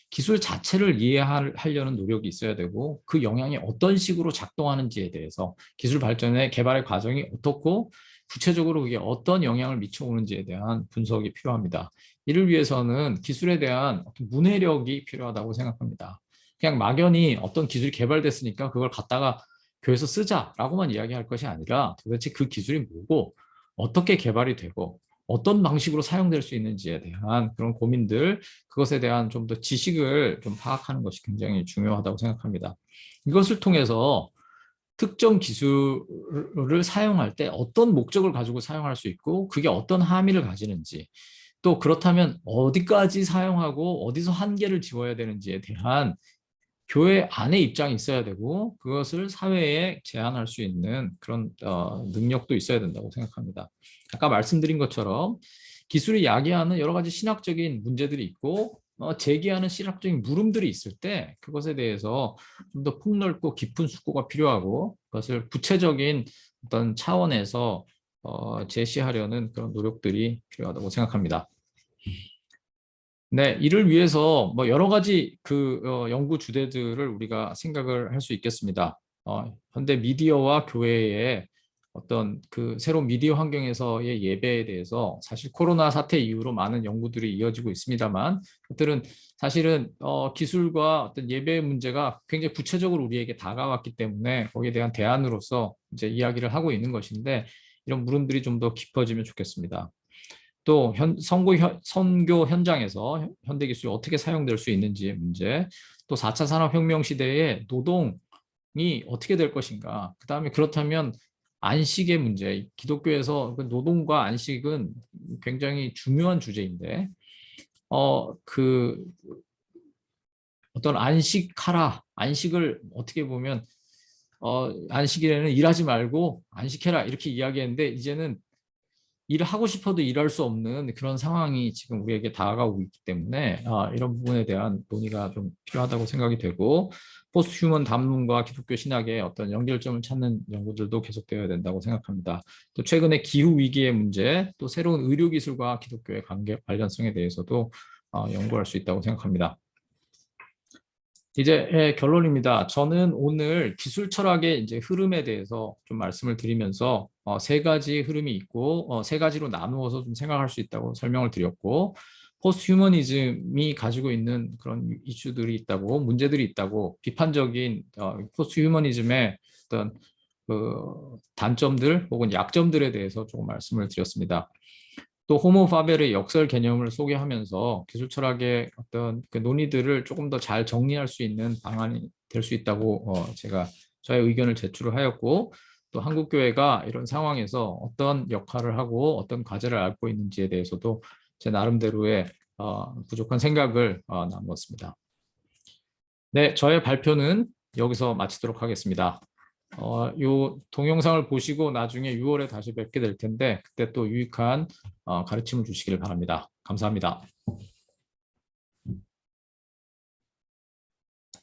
기술 자체를 이해하려는 노력이 있어야 되고, 그 영향이 어떤 식으로 작동하는지에 대해서 기술 발전의 개발의 과정이 어떻고, 구체적으로 그게 어떤 영향을 미쳐오는지에 대한 분석이 필요합니다. 이를 위해서는 기술에 대한 어떤 문해력이 필요하다고 생각합니다. 그냥 막연히 어떤 기술이 개발됐으니까 그걸 갖다가 교회에서 쓰자라고만 이야기할 것이 아니라 도대체 그 기술이 뭐고 어떻게 개발이 되고 어떤 방식으로 사용될 수 있는지에 대한 그런 고민들, 그것에 대한 좀 더 지식을 좀 파악하는 것이 굉장히 중요하다고 생각합니다. 이것을 통해서 특정 기술을 사용할 때 어떤 목적을 가지고 사용할 수 있고 그게 어떤 함의를 가지는지, 또 그렇다면 어디까지 사용하고 어디서 한계를 지워야 되는지에 대한 교회 안에 입장이 있어야 되고, 그것을 사회에 제안할 수 있는 그런 능력도 있어야 된다고 생각합니다. 아까 말씀드린 것처럼 기술이 야기하는 여러 가지 신학적인 문제들이 있고 제기하는 신학적인 물음들이 있을 때 그것에 대해서 좀 더 폭넓고 깊은 숙고가 필요하고, 그것을 구체적인 어떤 차원에서 제시하려는 그런 노력들이 필요하다고 생각합니다. 네, 이를 위해서 뭐 여러 가지 연구 주제들을 우리가 생각을 할 수 있겠습니다. 현대 미디어와 교회의 어떤 그 새로운 미디어 환경에서의 예배에 대해서 사실 코로나 사태 이후로 많은 연구들이 이어지고 있습니다만, 그들은 사실은 기술과 어떤 예배의 문제가 굉장히 구체적으로 우리에게 다가왔기 때문에 거기에 대한 대안으로서 이제 이야기를 하고 있는 것인데, 이런 물음들이 좀 더 깊어지면 좋겠습니다. 또 선교 현장에서 현대 기술이 어떻게 사용될 수 있는지의 문제, 또 4차 산업혁명 시대에 노동이 어떻게 될 것인가, 그 다음에 그렇다면 안식의 문제, 기독교에서 노동과 안식은 굉장히 중요한 주제인데, 어떤 안식하라, 안식을 어떻게 보면 안식일에는 일하지 말고 안식해라 이렇게 이야기했는데, 이제는 일을 하고 싶어도 일할 수 없는 그런 상황이 지금 우리에게 다가오고 있기 때문에 이런 부분에 대한 논의가 좀 필요하다고 생각이 되고, 포스트 휴먼 담론과 기독교 신학의 어떤 연결점을 찾는 연구들도 계속되어야 된다고 생각합니다. 또 최근에 기후 위기의 문제, 또 새로운 의료 기술과 기독교의 관련성에 대해서도 연구할 수 있다고 생각합니다. 이제 결론입니다. 저는 오늘 기술 철학의 이제 흐름에 대해서 좀 말씀을 드리면서 세 가지 흐름이 있고 세 가지로 나누어서 좀 생각할 수 있다고 설명을 드렸고, 포스트 휴머니즘이 가지고 있는 그런 이슈들이 있다고, 문제들이 있다고, 비판적인 포스트 휴머니즘의 어떤 그 단점들 혹은 약점들에 대해서 조금 말씀을 드렸습니다. 또 호모 파벨의 역설 개념을 소개하면서 기술 철학의 어떤 그 논의들을 조금 더 잘 정리할 수 있는 방안이 될 수 있다고 제가 저의 의견을 제출을 하였고, 또 한국교회가 이런 상황에서 어떤 역할을 하고 어떤 과제를 앓고 있는지에 대해서도 제 나름대로의 부족한 생각을 나누었습니다. 네, 저의 발표는 여기서 마치도록 하겠습니다. 요 동영상을 보시고 나중에 6월에 다시 뵙게 될 텐데, 그때 또 유익한 가르침을 주시길 바랍니다. 감사합니다.